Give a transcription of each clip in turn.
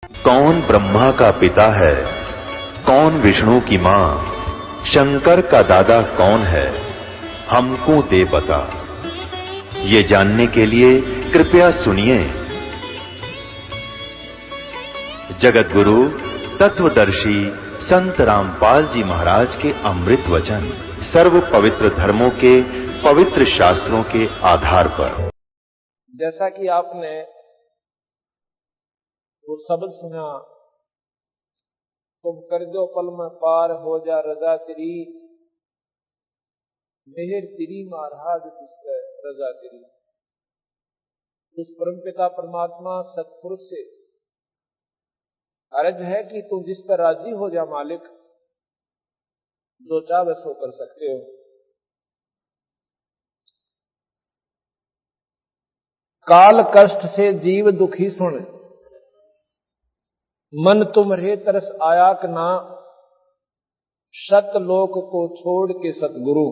कौन ब्रह्मा का पिता है, कौन विष्णु की मां, शंकर का दादा कौन है, हमको दे बता। ये जानने के लिए कृपया सुनिए जगत गुरु तत्वदर्शी संत रामपाल जी महाराज के अमृत वचन सर्व पवित्र धर्मों के पवित्र शास्त्रों के आधार पर। जैसा कि आपने वो शब्द सुना, तुम कर दो पल में पार हो जा रजा तेरी, मेहर तेरी महाराज जिसपे रजा तेरी। उस परमपिता परमात्मा सतपुरुष से अर्ज है कि तुम जिस पर राजी हो जा मालिक, जो चाहे सो कर सकते हो। काल कष्ट से जीव दुखी सुन, मन तुम्हारे तरस आया कि ना, सतलोक को छोड़ के सतगुरु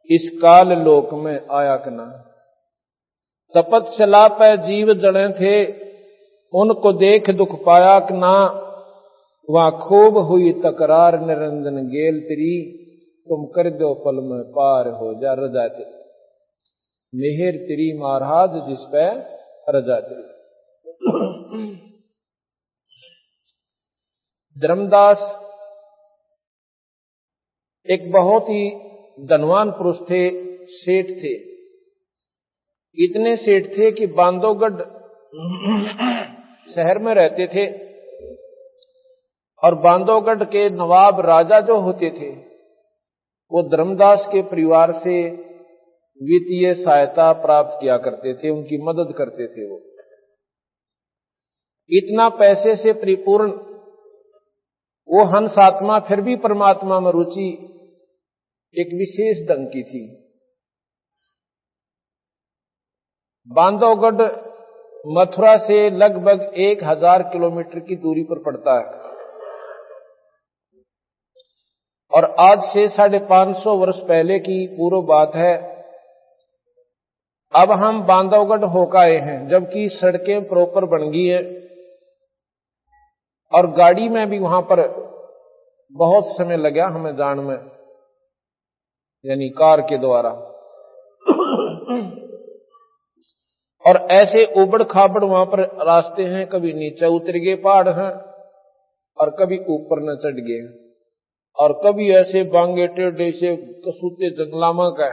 इस काल लोक में आया कि ना। तपस्या पे जीव जड़े थे, उनको देख दुख पाया कि ना, वहां खूब हुई तकरार निरंजन गेल तेरी, तुम कर दो पल में पार हो जा रजा तेरी, मेहर तेरी महाराज जिस पे रजा तेरी। धर्मदास एक बहुत ही धनवान पुरुष थे, सेठ थे। इतने सेठ थे कि बांधवगढ़ शहर में रहते थे और बांधवगढ़ के नवाब राजा जो होते थे वो धर्मदास के परिवार से वित्तीय सहायता प्राप्त किया करते थे, उनकी मदद करते थे। वो इतना पैसे से परिपूर्ण वो हंस आत्मा, फिर भी परमात्मा में रुचि एक विशेष ढंग की थी। बांधवगढ़ मथुरा से लगभग 1000 किलोमीटर की दूरी पर पड़ता है और आज से 550 वर्ष पहले की पूर्व बात है। अब हम बांधवगढ़ होकर आए हैं, जबकि सड़कें प्रॉपर बन गई है और गाड़ी में भी वहां पर बहुत समय लगा हमें जान में, यानी कार के द्वारा। और ऐसे उबड़ खाबड़ वहां पर रास्ते हैं, कभी नीचे उतर गए पहाड़ हैं और कभी ऊपर न चढ़ गए, और कभी ऐसे बांगे टेढ़े से कसूते जंगलामा का।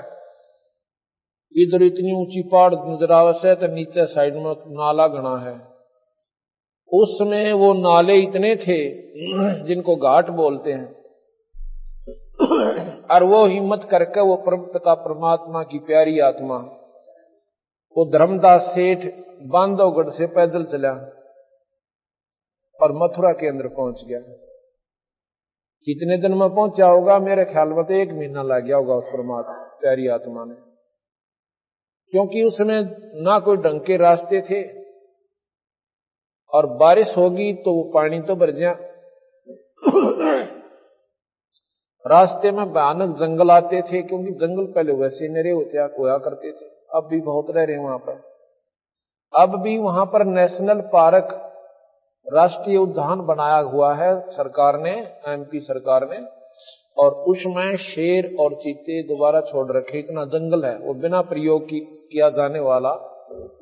इधर इतनी ऊंची पहाड़ नजर आवश्य तो नीचे साइड में नाला घना है। उस समय वो नाले इतने थे जिनको घाट बोलते हैं, और वो हिम्मत करके वो परमपिता परमात्मा की प्यारी आत्मा वो धर्मदास सेठ बांधवगढ़ से पैदल चला और मथुरा के अंदर पहुंच गया। कितने दिन में पहुंचा होगा? मेरे ख्याल में तो 1 महीना लग गया होगा उस परमात्मा प्यारी आत्मा ने, क्योंकि उसमें ना कोई ढंग के रास्ते थे और बारिश होगी तो वो पानी तो भर गया। रास्ते में भयानक जंगल आते थे, क्योंकि जंगल पहले वैसे नरे होया करते थे, अब भी बहुत रह रहे वहां पर। अब भी वहां पर नेशनल पार्क, राष्ट्रीय उद्यान बनाया हुआ है सरकार ने, एमपी सरकार ने, और उसमें शेर और चीते दोबारा छोड़ रखे। इतना जंगल है, वो बिना प्रयोग किया जाने वाला,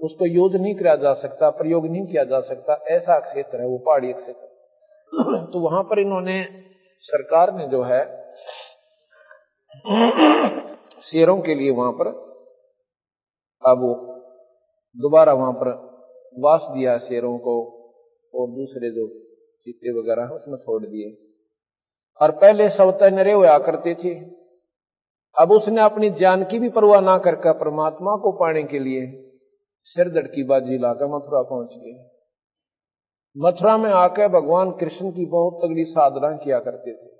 उसको यूज नहीं किया जा सकता, प्रयोग नहीं किया जा सकता, ऐसा क्षेत्र है वो, पहाड़ी क्षेत्र। तो वहां पर इन्होंने, सरकार ने जो है शेरों के लिए वहां पर अब दोबारा वहां पर वास दिया शेरों को, और दूसरे जो चीते वगैरह उसमें छोड़ दिए। और पहले सवता नरे हुआ करते थे, अब उसने अपनी जान की भी परवाह ना करके परमात्मा को पाने के लिए सिरदर्द की बाजी लाकर मथुरा पहुंच गए। मथुरा में आकर भगवान कृष्ण की बहुत तगड़ी साधना किया करते थे।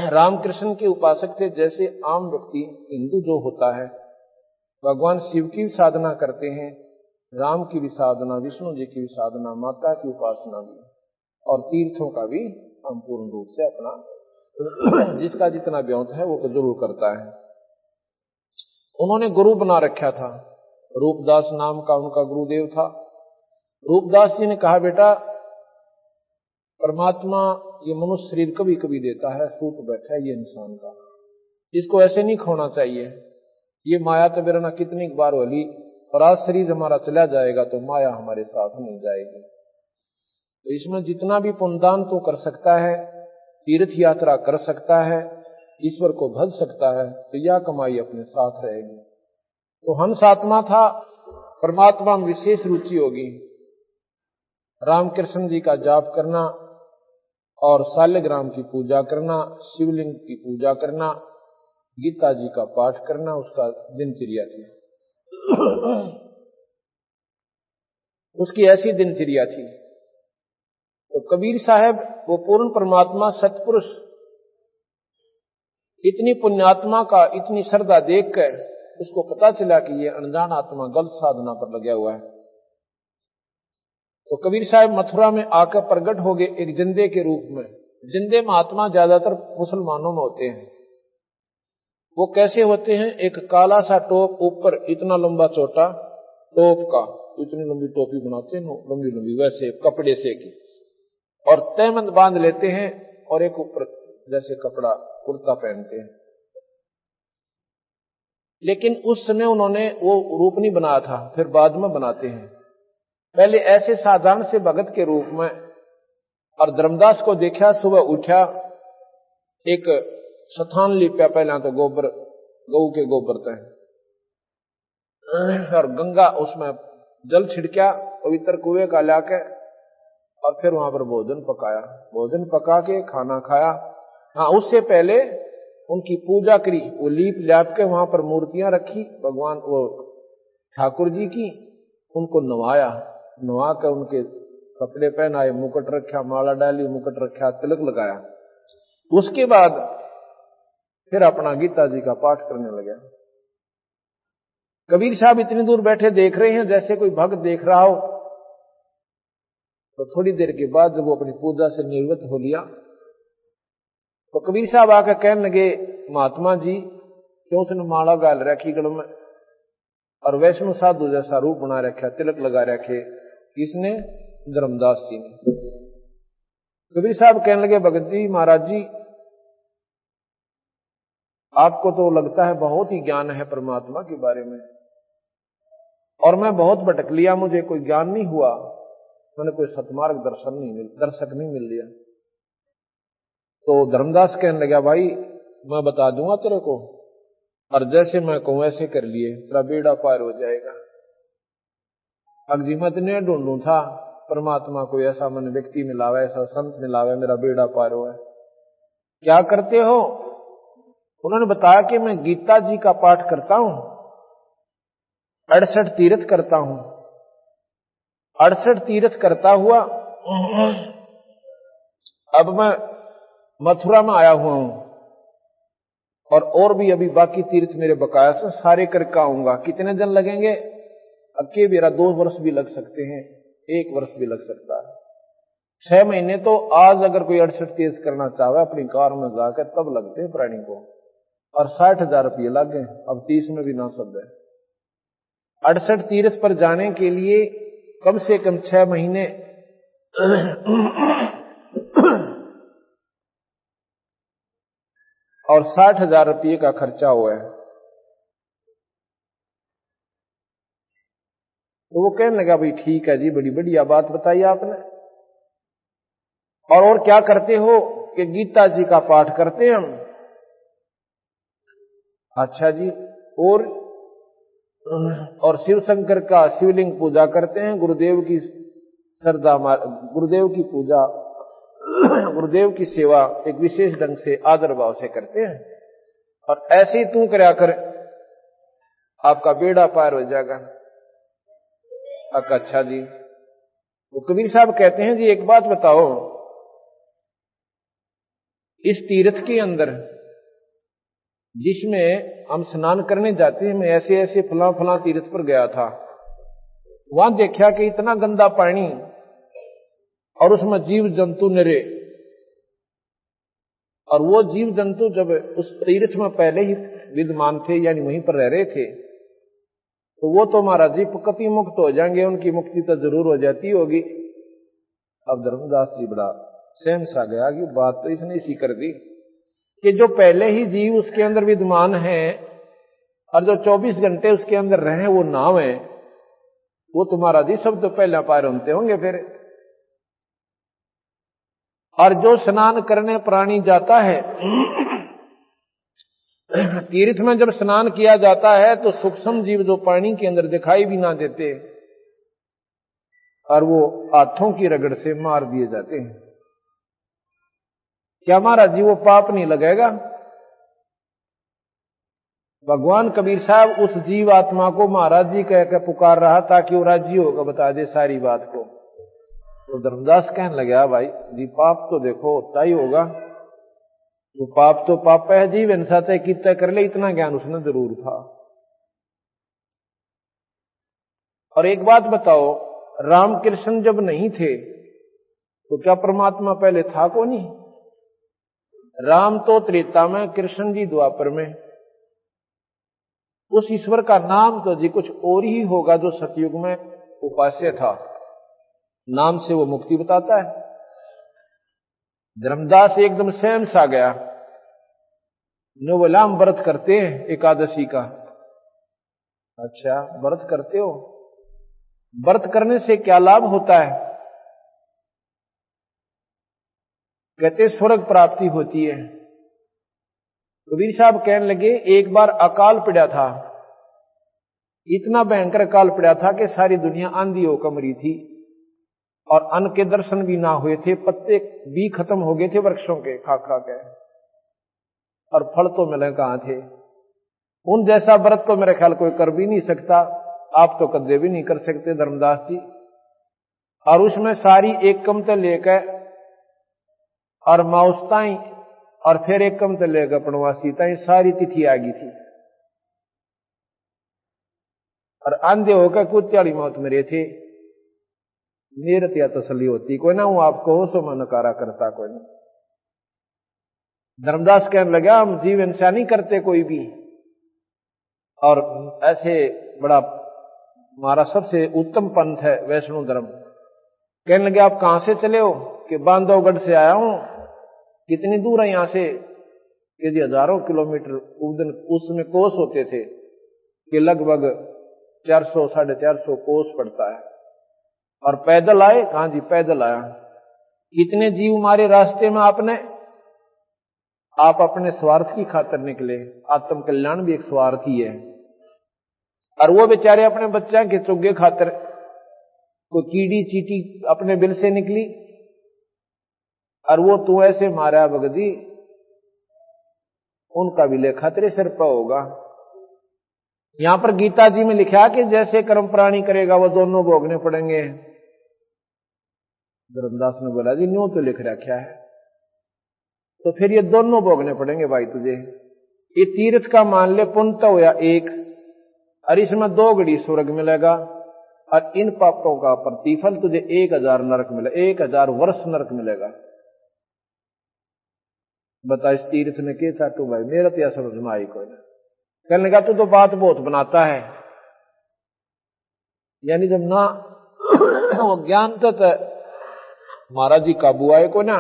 रामकृष्ण के उपासक थे। जैसे आम व्यक्ति हिंदू जो होता है भगवान शिव की भी साधना करते हैं, राम की भी साधना, विष्णु जी की भी साधना, माता की उपासना भी, और तीर्थों का भी हम पूर्ण रूप से अपना जिसका जितना व्योत है वो तो जरूर करता है। उन्होंने गुरु बना रखा था, रूपदास नाम का उनका गुरुदेव था। रूपदास जी ने कहा, बेटा परमात्मा ये मनुष्य शरीर कभी कभी देता है, सूट बैठा है ये इंसान का, इसको ऐसे नहीं खोना चाहिए। ये माया तो बिरना कितनी बार होली, और आज शरीर हमारा चला जाएगा तो माया हमारे साथ नहीं जाएगी। तो इसमें जितना भी पुण्यदान तो कर सकता है, तीर्थ यात्रा कर सकता है, ईश्वर को भज सकता है, तो यह कमाई अपने साथ रहेगी। तो हंस आत्मा था, परमात्मा में विशेष रुचि होगी। रामकृष्ण जी का जाप करना और शालिग्राम की पूजा करना, शिवलिंग की पूजा करना, गीता जी का पाठ करना उसका दिनचर्या थी। उसकी ऐसी दिनचर्या थी। तो कबीर साहब वो पूर्ण परमात्मा सत्पुरुष, इतनी पुण्यात्मा का इतनी श्रद्धा देखकर उसको पता चला कि ये अनजान आत्मा गलत साधना पर लगा हुआ है। तो कबीर साहब मथुरा में आकर प्रकट हो गए एक जिंदे के रूप में। जिंदे महात्मा ज्यादातर मुसलमानों में होते हैं। वो कैसे होते हैं? एक काला सा टोप, ऊपर इतना लंबा चौटा टोप का, इतनी लंबी टोपी बनाते हैं लंबी लंबी, वैसे कपड़े से की, और तहमंद बांध लेते हैं, और एक ऊपर जैसे कपड़ा कुर्ता पहनते हैं। लेकिन उस समय उन्होंने वो रूप नहीं बनाया था, फिर बाद में बनाते हैं। पहले ऐसे साधारण से भगत के रूप में। और धर्मदास को देखा, सुबह उठा, एक सथान लिपया, पहला तो गोबर, गऊ के गोबर तय, और गंगा उसमें जल छिड़का पवित्र कुएं का लाके, और फिर वहां पर भोजन पकाया, भोजन पका के खाना खाया। हाँ, उससे पहले उनकी पूजा करी, वो लीप ल्याप के वहां पर मूर्तियां रखी भगवान वो ठाकुर जी की, उनको नवाया, नवा कर उनके कपड़े पहनाए, मुकुट रखा, माला डाली, मुकुट रखा, तिलक लगाया। उसके बाद फिर अपना गीता जी का पाठ करने लगा। कबीर साहब इतनी दूर बैठे देख रहे हैं जैसे कोई भक्त देख रहा हो। तो थोड़ी देर के बाद जब वो अपनी पूजा से निवृत्त हो लिया, तो कबीर साहब आकर कहने लगे, महात्मा जी क्यों उसने माला गाल रखी गल में, और वैष्णव साधु जैसा रूप बना रखा, तिलक लगा रखे, किसने? धर्मदास जी ने। कबीर साहब कहने लगे, भगत जी महाराज जी, आपको तो लगता है बहुत ही ज्ञान है परमात्मा के बारे में, और मैं बहुत भटक लिया, मुझे कोई ज्ञान नहीं हुआ, मैंने कोई सतमार्ग दर्शक नहीं मिल लिया। तो धर्मदास कहने लगा, भाई मैं बता दूंगा तेरे को, और जैसे मैं कहूं ऐसे कर लिए, तेरा बेड़ा पार हो जाएगा। अगजी मत ने ढूंढू था परमात्मा को, ऐसा मन व्यक्ति मिलावे, ऐसा संत मिलावे, मेरा बेड़ा पार हो है। क्या करते हो? उन्होंने बताया कि मैं गीता जी का पाठ करता हूं, 68 तीर्थ करता हूं, 68 तीर्थ करता हुआ अब मैं मथुरा में आया हुआ हूं, और भी अभी बाकी तीर्थ मेरे बकाया से सारे करके आऊंगा। कितने दिन लगेंगे? अके मेरा 2 वर्ष भी लग सकते हैं, 1 वर्ष भी लग सकता है, 6 महीने तो आज अगर कोई 68 तीर्थ करना चाहे अपनी कार में जाकर तब लगते हैं प्राणी को, और 60,000 रुपये लग गए, अब 30 में भी ना सब है। 68 तीर्थ पर जाने के लिए कम से कम 6 महीने और 60,000 रुपये का खर्चा हुआ है। तो वो कहने लगा, भाई ठीक है जी, बड़ी बढ़िया बात बताई आपने, और क्या करते हो? कि गीता जी का पाठ करते हैं हम। अच्छा जी, और शिव शंकर का शिवलिंग पूजा करते हैं, गुरुदेव की श्रद्धा, गुरुदेव की पूजा, गुरुदेव की सेवा एक विशेष ढंग से आदर भाव से करते हैं, और ऐसे ही तू करया कर, आपका बेड़ा पार हो जाएगा। अच्छा जी। वो कबीर साहब कहते हैं, जी एक बात बताओ, इस तीर्थ के अंदर जिसमें हम स्नान करने जाते हैं, मैं ऐसे ऐसे फला फला तीर्थ पर गया था, वहां देखा कि इतना गंदा पानी, और उसमें जीव जंतु निरे, और वो जीव जंतु जब उस तीर्थ में पहले ही विद्यमान थे, यानी वहीं पर रह रहे थे, तो वो तो महाराज जी कति मुक्त हो जाएंगे, उनकी मुक्ति तो जरूर हो जाती होगी। अब धर्मदास जी बड़ा सहम सा गया कि बात तो इसने इसी कर दी कि जो पहले ही जीव उसके अंदर विद्यमान है और जो 24 घंटे उसके अंदर रहे वो नाव है, वो तुम्हारा जी सब तो पहले पार होते होंगे फिर। और जो स्नान करने प्राणी जाता है तीर्थ में जब स्नान किया जाता है तो सूक्ष्म जीव जो पानी के अंदर दिखाई भी ना देते और वो हाथों की रगड़ से मार दिए जाते हैं। क्या महाराज जी वो पाप नहीं लगेगा? भगवान कबीर साहब उस जीव आत्मा को महाराज जी कह के पुकार रहा ताकि वो राजी होगा बता दे सारी बात को। तो धर्मदास कहने लगा भाई जी पाप तो देखो होता ही होगा, वो पाप तो पाप है, जीव हिंसा तय कितना कर ले, इतना ज्ञान उसने जरूर था। और एक बात बताओ, रामकृष्ण जब नहीं थे तो क्या परमात्मा पहले था को नहीं? राम तो त्रेता में, कृष्ण जी द्वापर में। उस ईश्वर का नाम तो जी कुछ और ही होगा जो सतयुग में उपास्य था, नाम से वो मुक्ति बताता है। धर्मदास एकदम सहम सा गया, नो बोला हम व्रत करते हैं एकादशी का। अच्छा व्रत करते हो, व्रत करने से क्या लाभ होता है? कहते स्वर्ग प्राप्ति होती है। कबीर साहब कहने लगे एक बार अकाल पड़ा था, इतना भयंकर अकाल पड़ा था कि सारी दुनिया आंधी हो कमरी थी और अन्न के दर्शन भी ना हुए थे, पत्ते भी खत्म हो गए थे वृक्षों के खा खा के, और फल तो मिले कहां थे। उन जैसा व्रत तो मेरे ख्याल कोई कर भी नहीं सकता, आप तो कदे भी नहीं कर सकते धर्मदास जी। और उसमें सारी एक कमते लेकर और माउसताई और फिर एक कमते लेकर पणवासी ताई सारी तिथि आ गई थी और अंधे होकर कुत्याड़ी मौत मेरे थे। नीरत या तसली होती कोई ना, हूं आपको हो सो मैं नकारा करता कोई ना। धर्मदास कहने लगा हम जीव हिंसा नहीं करते कोई भी, और ऐसे बड़ा हमारा सबसे उत्तम पंथ है वैष्णो धर्म। कहने लगे आप कहां से चले हो? कि बांधवगढ़ से आया हूं। कितनी दूर है यहां से? कि जी हजारों किलोमीटर। उसमें कोस होते थे कि लगभग 400 450 कोस पड़ता है। और पैदल आए? कहां जी पैदल आया। कितने जीव मारे रास्ते में आपने? आप अपने स्वार्थ की खातिर निकले, आत्म कल्याण भी एक स्वार्थ ही है। और वो बेचारे अपने बच्चा के चुग्गे खातिर, कोई कीड़ी चीटी अपने बिल से निकली और वो तू ऐसे मारा भगदी, उनका भी ले खतरे सिर पर होगा। यहां पर गीता जी में लिखा कि जैसे कर्म प्राणी करेगा वो दोनों भोगने पड़ेंगे। धर्मदास ने बोला जी न्यू तो लिख रखा है, तो फिर ये दोनों भोगने पड़ेंगे भाई तुझे। ये तीर्थ का मान ले पुण्य तो हुआ एक, और इसमें 2 घड़ी स्वर्ग मिलेगा, और इन पापों का प्रतिफल तुझे 1000 नरक मिलेगा, 1000 वर्ष नरक मिलेगा। बता इस तीर्थ ने क्या चाटू भाई, मेरा तो यह समझ में आई कोई ना। कहने लगा तू तो बात बहुत बनाता है, यानी जब ना वो ज्ञान तक महाराज जी काबू आए को ना,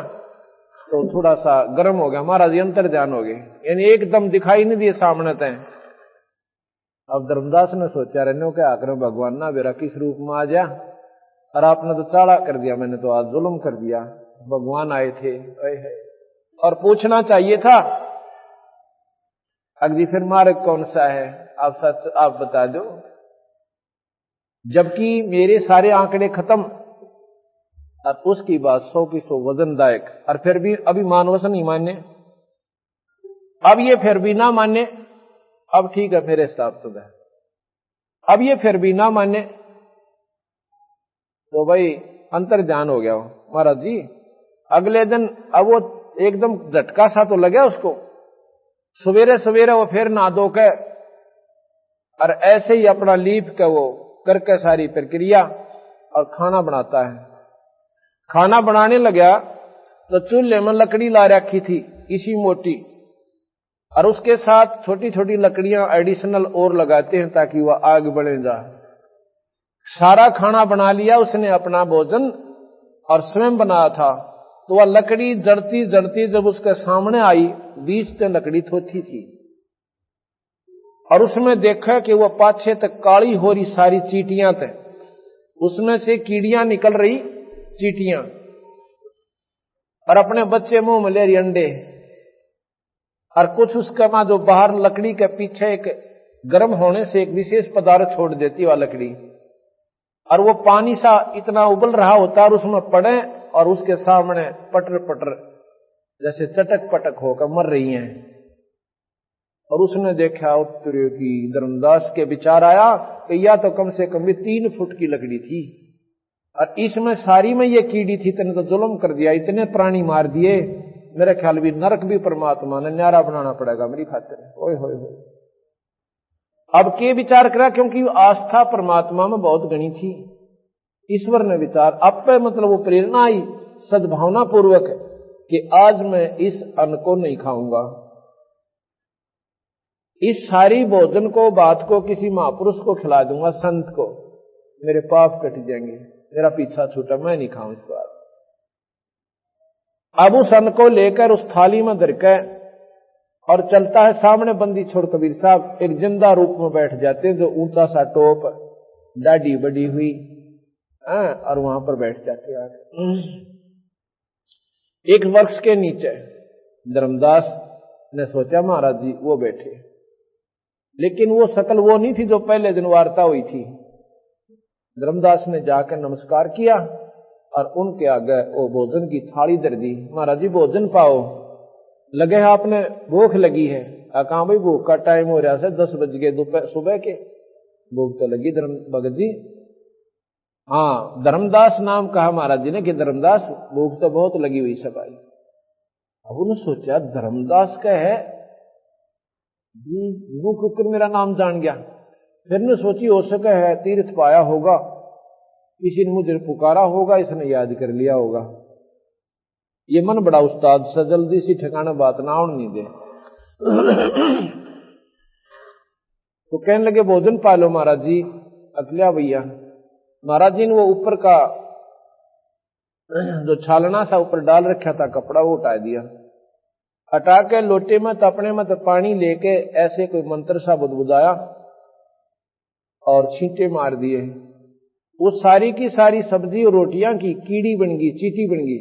तो थोड़ा सा गर्म हो गया, महाराज जी अंतर ध्यान हो गए, यानी एकदम दिखाई नहीं दिए सामने तय। अब धर्मदास ने सोचा रहने के आकर भगवान ना मेरा किस रूप में आ जा, और आपने तो चाड़ा कर दिया, मैंने तो आज जुल्म कर दिया। भगवान आए थे और पूछना चाहिए था अगली फिर मार्ग कौन सा है, आप सच आप बता दो। जबकि मेरे सारे आंकड़े खत्म, और उसकी बात 100 की 100 वजनदायक, और फिर भी अभी मानवस नहीं माने, अब ये फिर भी ना माने, अब ठीक है मेरे हिसाब तो है, अब ये फिर भी ना माने तो भाई अंतर ध्यान हो गया हो महाराज जी। अगले दिन अब वो एकदम झटका सा तो लगे उसको, सवेरे सवेरे वो फिर नहा धो के और ऐसे ही अपना लीप के वो करके सारी प्रक्रिया और खाना बनाता है। खाना बनाने लगा तो चूल्हे में लकड़ी ला रखी थी इसी मोटी, और उसके साथ छोटी छोटी लकड़ियां एडिशनल और लगाते हैं ताकि वह आग बढ़े जा। सारा खाना बना लिया उसने, अपना भोजन, और स्वयं बनाया था। तो वह लकड़ी जड़ती जड़ती जब उसके सामने आई, बीच से लकड़ी थोथी थी, और उसमें देखा कि वह पाछे तक काली हो रही सारी चींटियां थे, उसमें से कीड़ियां निकल रही, चींटियां, और अपने बच्चे मुंह में ले रही अंडे। और कुछ उसके मां जो बाहर लकड़ी के पीछे एक गर्म होने से एक विशेष पदार्थ छोड़ देती वह लकड़ी, और वो पानी सा इतना उबल रहा होता और उसमें पड़े और उसके सामने पटर पटर जैसे चटक पटक होकर मर रही हैं। और उसने देखा उत्तरे की, धर्मदास के विचार आया कि या तो कम से कम भी 3 फुट की लकड़ी थी, और इसमें सारी में ये कीड़ी थी, तेने तो जुल्म कर दिया, इतने प्राणी मार दिए, मेरे ख्याल भी नरक भी परमात्मा ने न्यारा बनाना पड़ेगा मेरी खातिर। ओए होए होए। अब के विचार करा, क्योंकि आस्था परमात्मा में बहुत गणी थी। ईश्वर ने विचार अब पे, मतलब वो प्रेरणा आई सद्भावना पूर्वक कि आज मैं इस अन्न को नहीं खाऊंगा, इस सारी भोजन को, बात को किसी महापुरुष को खिला दूंगा, संत को, मेरे पाप कट जाएंगे, मेरा पीछा छूटा, मैं नहीं खाऊं इस बार। अब उस अन्न को लेकर उस थाली में धर के और चलता है, सामने बंदी छोड़ कबीर साहब एक जिंदा रूप में बैठ जाते हैं, जो ऊंचा सा टोप, दाढ़ी बड़ी हुई, और वहां पर बैठ जाते हैं एक वृक्ष के नीचे। धर्मदास ने सोचा महाराज जी वो बैठे, लेकिन वो शकल वो नहीं थी जो पहले दिन वार्ता हुई थी। धर्मदास ने जाकर नमस्कार किया और उनके आगे वो भोजन की थाली धर दी। महाराज जी भोजन पाओ, लगे आपने भूख लगी है? कहा भाई भूख का टाइम हो रहा है, 10 बज गए दोपहर सुबह के, भूख तो लगी धर्म भगत जी। हाँ, धर्मदास नाम कहा महाराज जी ने कि धर्मदास भूख तो बहुत लगी हुई सब आई। अब उन्होंने सोचा धर्मदास का है वो कुकर मेरा नाम जान गया। फिर ने सोची हो सके है तीर्थ पाया होगा, किसी ने मुझे पुकारा होगा, इसने याद कर लिया होगा। ये मन बड़ा उस्ताद सा, जल्दी सी ठिकाना बात ना आउन नहीं दे। तो कहने लगे भोजन पालो महाराज जी। अकलिया भैया, महाराज जी ने वो ऊपर का जो छालना सा ऊपर डाल रखा था कपड़ा, वो उठा दिया, हटा के लोटे में तपने में तो पानी लेके ऐसे कोई मंत्र सा बुदबुदाया और छींटे मार दिए। वो सारी की सारी सब्जी और रोटियां की कीड़ी बन गई, चीटी बन गई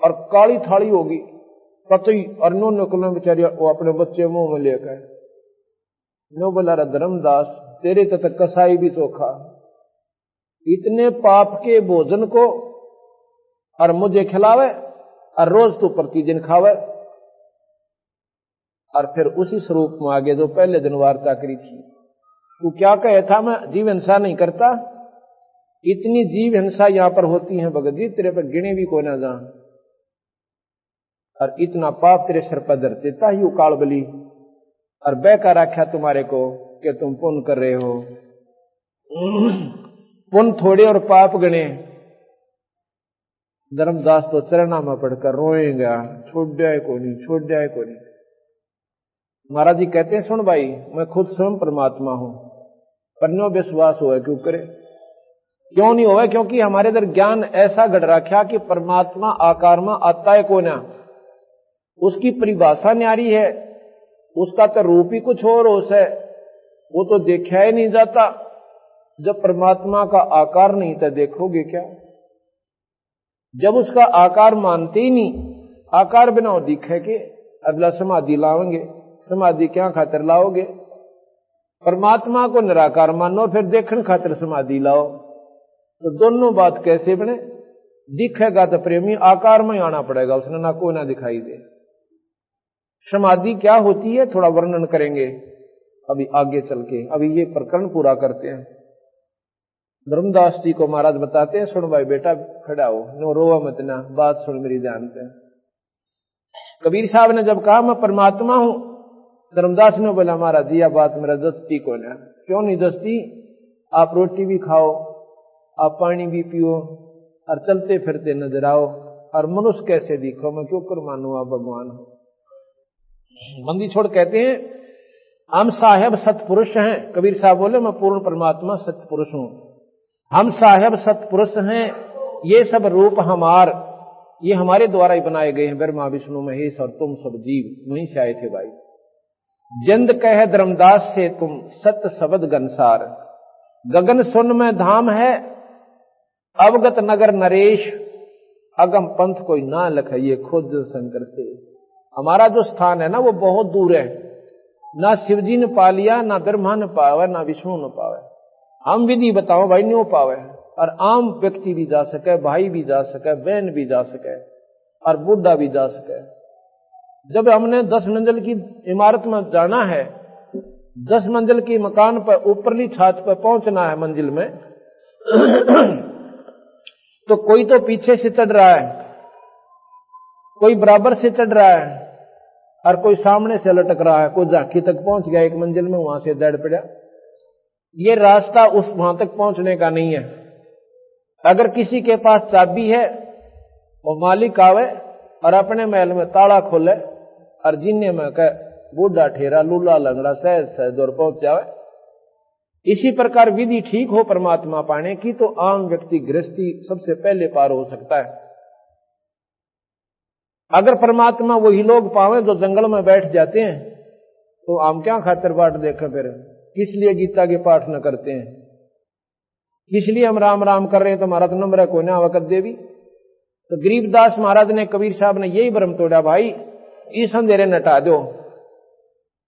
और काली थाली होगी पतई। और नो निकलने बेचारी वो अपने बच्चे मुंह में लेकर नो बोला, धर्मदास तेरे तक कसाई भी चोखा, इतने पाप के भोजन को और मुझे खिलावे और रोज तो प्रतिदिन खावे। और फिर उसी स्वरूप में आगे जो पहले दिन वार्ता करी थी, तू क्या कहे था मैं जीव हिंसा नहीं करता, इतनी जीव हिंसा यहां पर होती है भगत जी, तेरे पर गिने भी को ना जा, और इतना पाप तेरे सिर पर धर देता ही काल बली, और बेकार आख्या तुम्हारे को कि तुम पुण्य कर रहे हो। पुण्य थोड़े और पाप गणे। धर्मदास तो चरणा में पढ़कर रोएगा, छोड़ जाए को नहीं, छोड़ जाए को नहीं। महाराज जी कहते हैं सुन भाई, मैं खुद स्वयं परमात्मा हूं, पर नो विश्वास हो क्यों करे, क्यों नहीं होगा? क्योंकि हमारे इधर ज्ञान ऐसा गढ़ रखा कि परमात्मा आकार में आता है को ना, उसकी परिभाषा न्यारी है, उसका तो रूप ही कुछ और है, वो तो देखा ही नहीं जाता। जब परमात्मा का आकार नहीं तो देखोगे क्या? जब उसका आकार मानते ही नहीं, आकार बिना दिखे के अगला समाधि लाओगे, समाधि क्या खातिर लाओगे? परमात्मा को निराकार मानो फिर देखने खातिर समाधि लाओ, तो दोनों बात कैसे बने? दिखेगा तो प्रेमी आकार में आना पड़ेगा, उसने ना को ना दिखाई दे। समाधि क्या होती है थोड़ा वर्णन करेंगे अभी आगे चल के, अभी ये प्रकरण पूरा करते हैं। धर्मदास जी को महाराज बताते हैं, सुन भाई बेटा खड़ा हो, नो रोवा मत ना, बात सुन मेरी ध्यान पे। कबीर साहब ने जब कहा मैं परमात्मा हूं, धर्मदास ने बोला महाराज जी यह बात मेरा दस्ती को ना। क्यों नहीं दस्ती? आप रोटी भी खाओ, आप पानी भी पियो और चलते फिरते नजर आओ, और मनुष्य कैसे दिखो, मैं क्यों कर मानू आप भगवान हो? बंदी छोड़ कहते हैं हम साहेब सतपुरुष हैं। कबीर साहब बोले मैं पूर्ण परमात्मा सतपुरुष हूं। हम साहेब सतपुरुष हैं, ये सब रूप ये हमारे द्वारा ही बनाए गए हैं, ब्रह्मा विष्णु महेश और तुम सब जीव वहीं से आए थे भाई। जिंद कह धर्मदास से तुम सत्य शब्द गनसार, गगन सुन में धाम है अवगत नगर नरेश, अगम पंथ कोई ना लखाइए खुद शंकर से। हमारा जो स्थान है ना वो बहुत दूर है, ना शिवजी ने पा लिया, ना ब्रह्मा ने पावे, ना विष्णु ने पावे। हम विधि बताओ भाई नहीं हो पावे, और आम व्यक्ति भी जा सके, भाई भी जा सके, बहन भी जा सके, और बुढ़ा भी जा सके। जब हमने 10 मंजिल की इमारत में जाना है, 10 मंजिल की मकान पर ऊपरली छत पर पहुंचना है मंजिल में तो कोई तो पीछे से चढ़ रहा है, कोई बराबर से चढ़ रहा है, और कोई सामने से लटक रहा है। कोई झांकी तक पहुंच गया एक मंजिल में, वहां से दड़ पड़ा। ये रास्ता उस वहां तक पहुंचने का नहीं है। अगर किसी के पास चाबी है वो मालिक आवे और अपने महल में ताला खोले और जीने में कह बूढ़ा ठेरा लूला लंगड़ा सहज सहज और पहुंच जावे। इसी प्रकार विधि ठीक हो परमात्मा पाने की तो आम व्यक्ति गृहस्थी सबसे पहले पार हो सकता है। अगर परमात्मा वही लोग पावे जो जंगल में बैठ जाते हैं तो आम क्या खातिर बाट देखें, फिर किस लिए गीता के पाठ न करते हैं, किस लिए हम राम राम कर रहे हैं। तो हमारा तो नंबर है कोई ना वक़्त देवी। तो गरीबदास महाराज ने, कबीर साहब ने यही भ्रम तोड़ा, भाई इस अंधेरे नटा दो।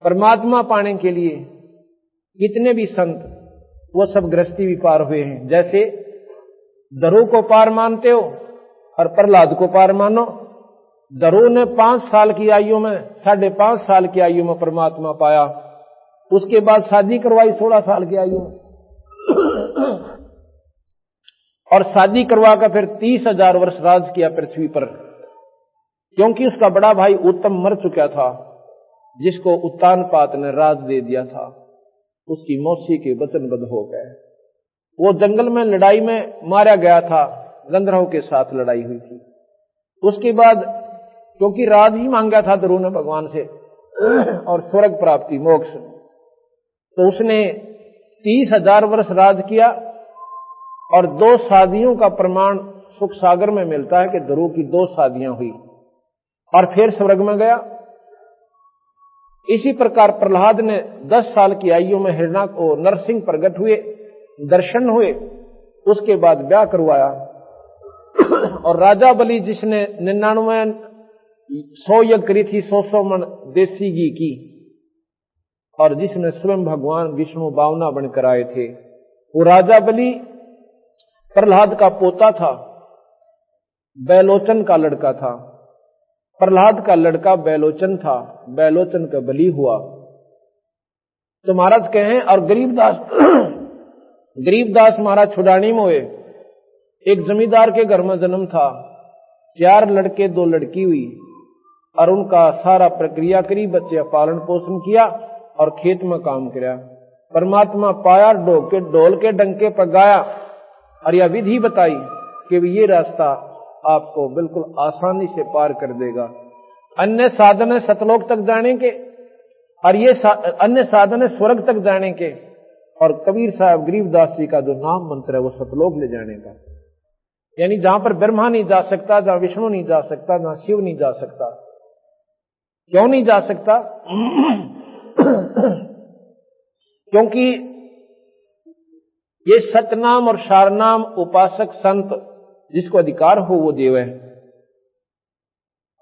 परमात्मा पाने के लिए कितने भी संत वो सब गृहस्थी भी पार हुए हैं। जैसे दरू को पार मानते हो और प्रहलाद को पार मानो। दरू ने 5 साल की आयु में, 5.5 साल की आयु में परमात्मा पाया, उसके बाद शादी करवाई 16 साल की आयु में और शादी करवा कर फिर 30,000 वर्ष राज किया पृथ्वी पर, क्योंकि उसका बड़ा भाई उत्तम मर चुका था, जिसको उत्तानपाद ने राज दे दिया था। उसकी मौसी के वचनबद्ध हो गए। वो जंगल में लड़ाई में मारा गया था, गंधर्वों के साथ लड़ाई हुई थी। उसके बाद क्योंकि राज ही मांगा था ध्रुव ने भगवान से और स्वर्ग प्राप्ति मोक्ष, तो उसने 30,000 वर्ष राज किया। और 2 शादियों का प्रमाण सुख सागर में मिलता है कि ध्रुव की 2 शादियां हुई और फिर स्वर्ग में गया। इसी प्रकार प्रहलाद ने 10 साल की आयु में हिरण्य को नरसिंह प्रकट हुए, दर्शन हुए, उसके बाद ब्याह करवाया। और राजा बलि जिसने 100 यज्ञ करी थी, 100 मन देसी घी की, और जिसमें स्वयं भगवान विष्णु 52 बनकर आए थे, वो राजा बलि प्रहलाद का पोता था, बैलोचन का लड़का था। प्रहलाद का लड़का बैलोचन था, बैलोचन का बलि हुआ। तो महाराज कहें, और गरीबदास महाराज छुड़ानी में हुए। एक जमींदार के घर में जन्म था, 4 लड़के 2 लड़की हुई, और उनका सारा प्रक्रिया करी, बच्चे पालन पोषण किया और खेत में काम किया। परमात्मा पाया, ढोल के डंके पर गाया और यह विधि बताई कि ये रास्ता आपको बिल्कुल आसानी से पार कर देगा। अन्य साधन है सतलोक तक जाने के, और ये अन्य साधन है स्वर्ग तक जाने के। और कबीर साहब गरीबदास जी का जो नाम मंत्र है वो सतलोक ले जाने का, यानी जहां पर ब्रह्मा नहीं जा सकता, जहां विष्णु नहीं जा सकता, जहां शिव नहीं जा सकता। क्यों नहीं जा सकता? क्योंकि ये सतनाम और शारनाम उपासक संत जिसको अधिकार हो वो देव है,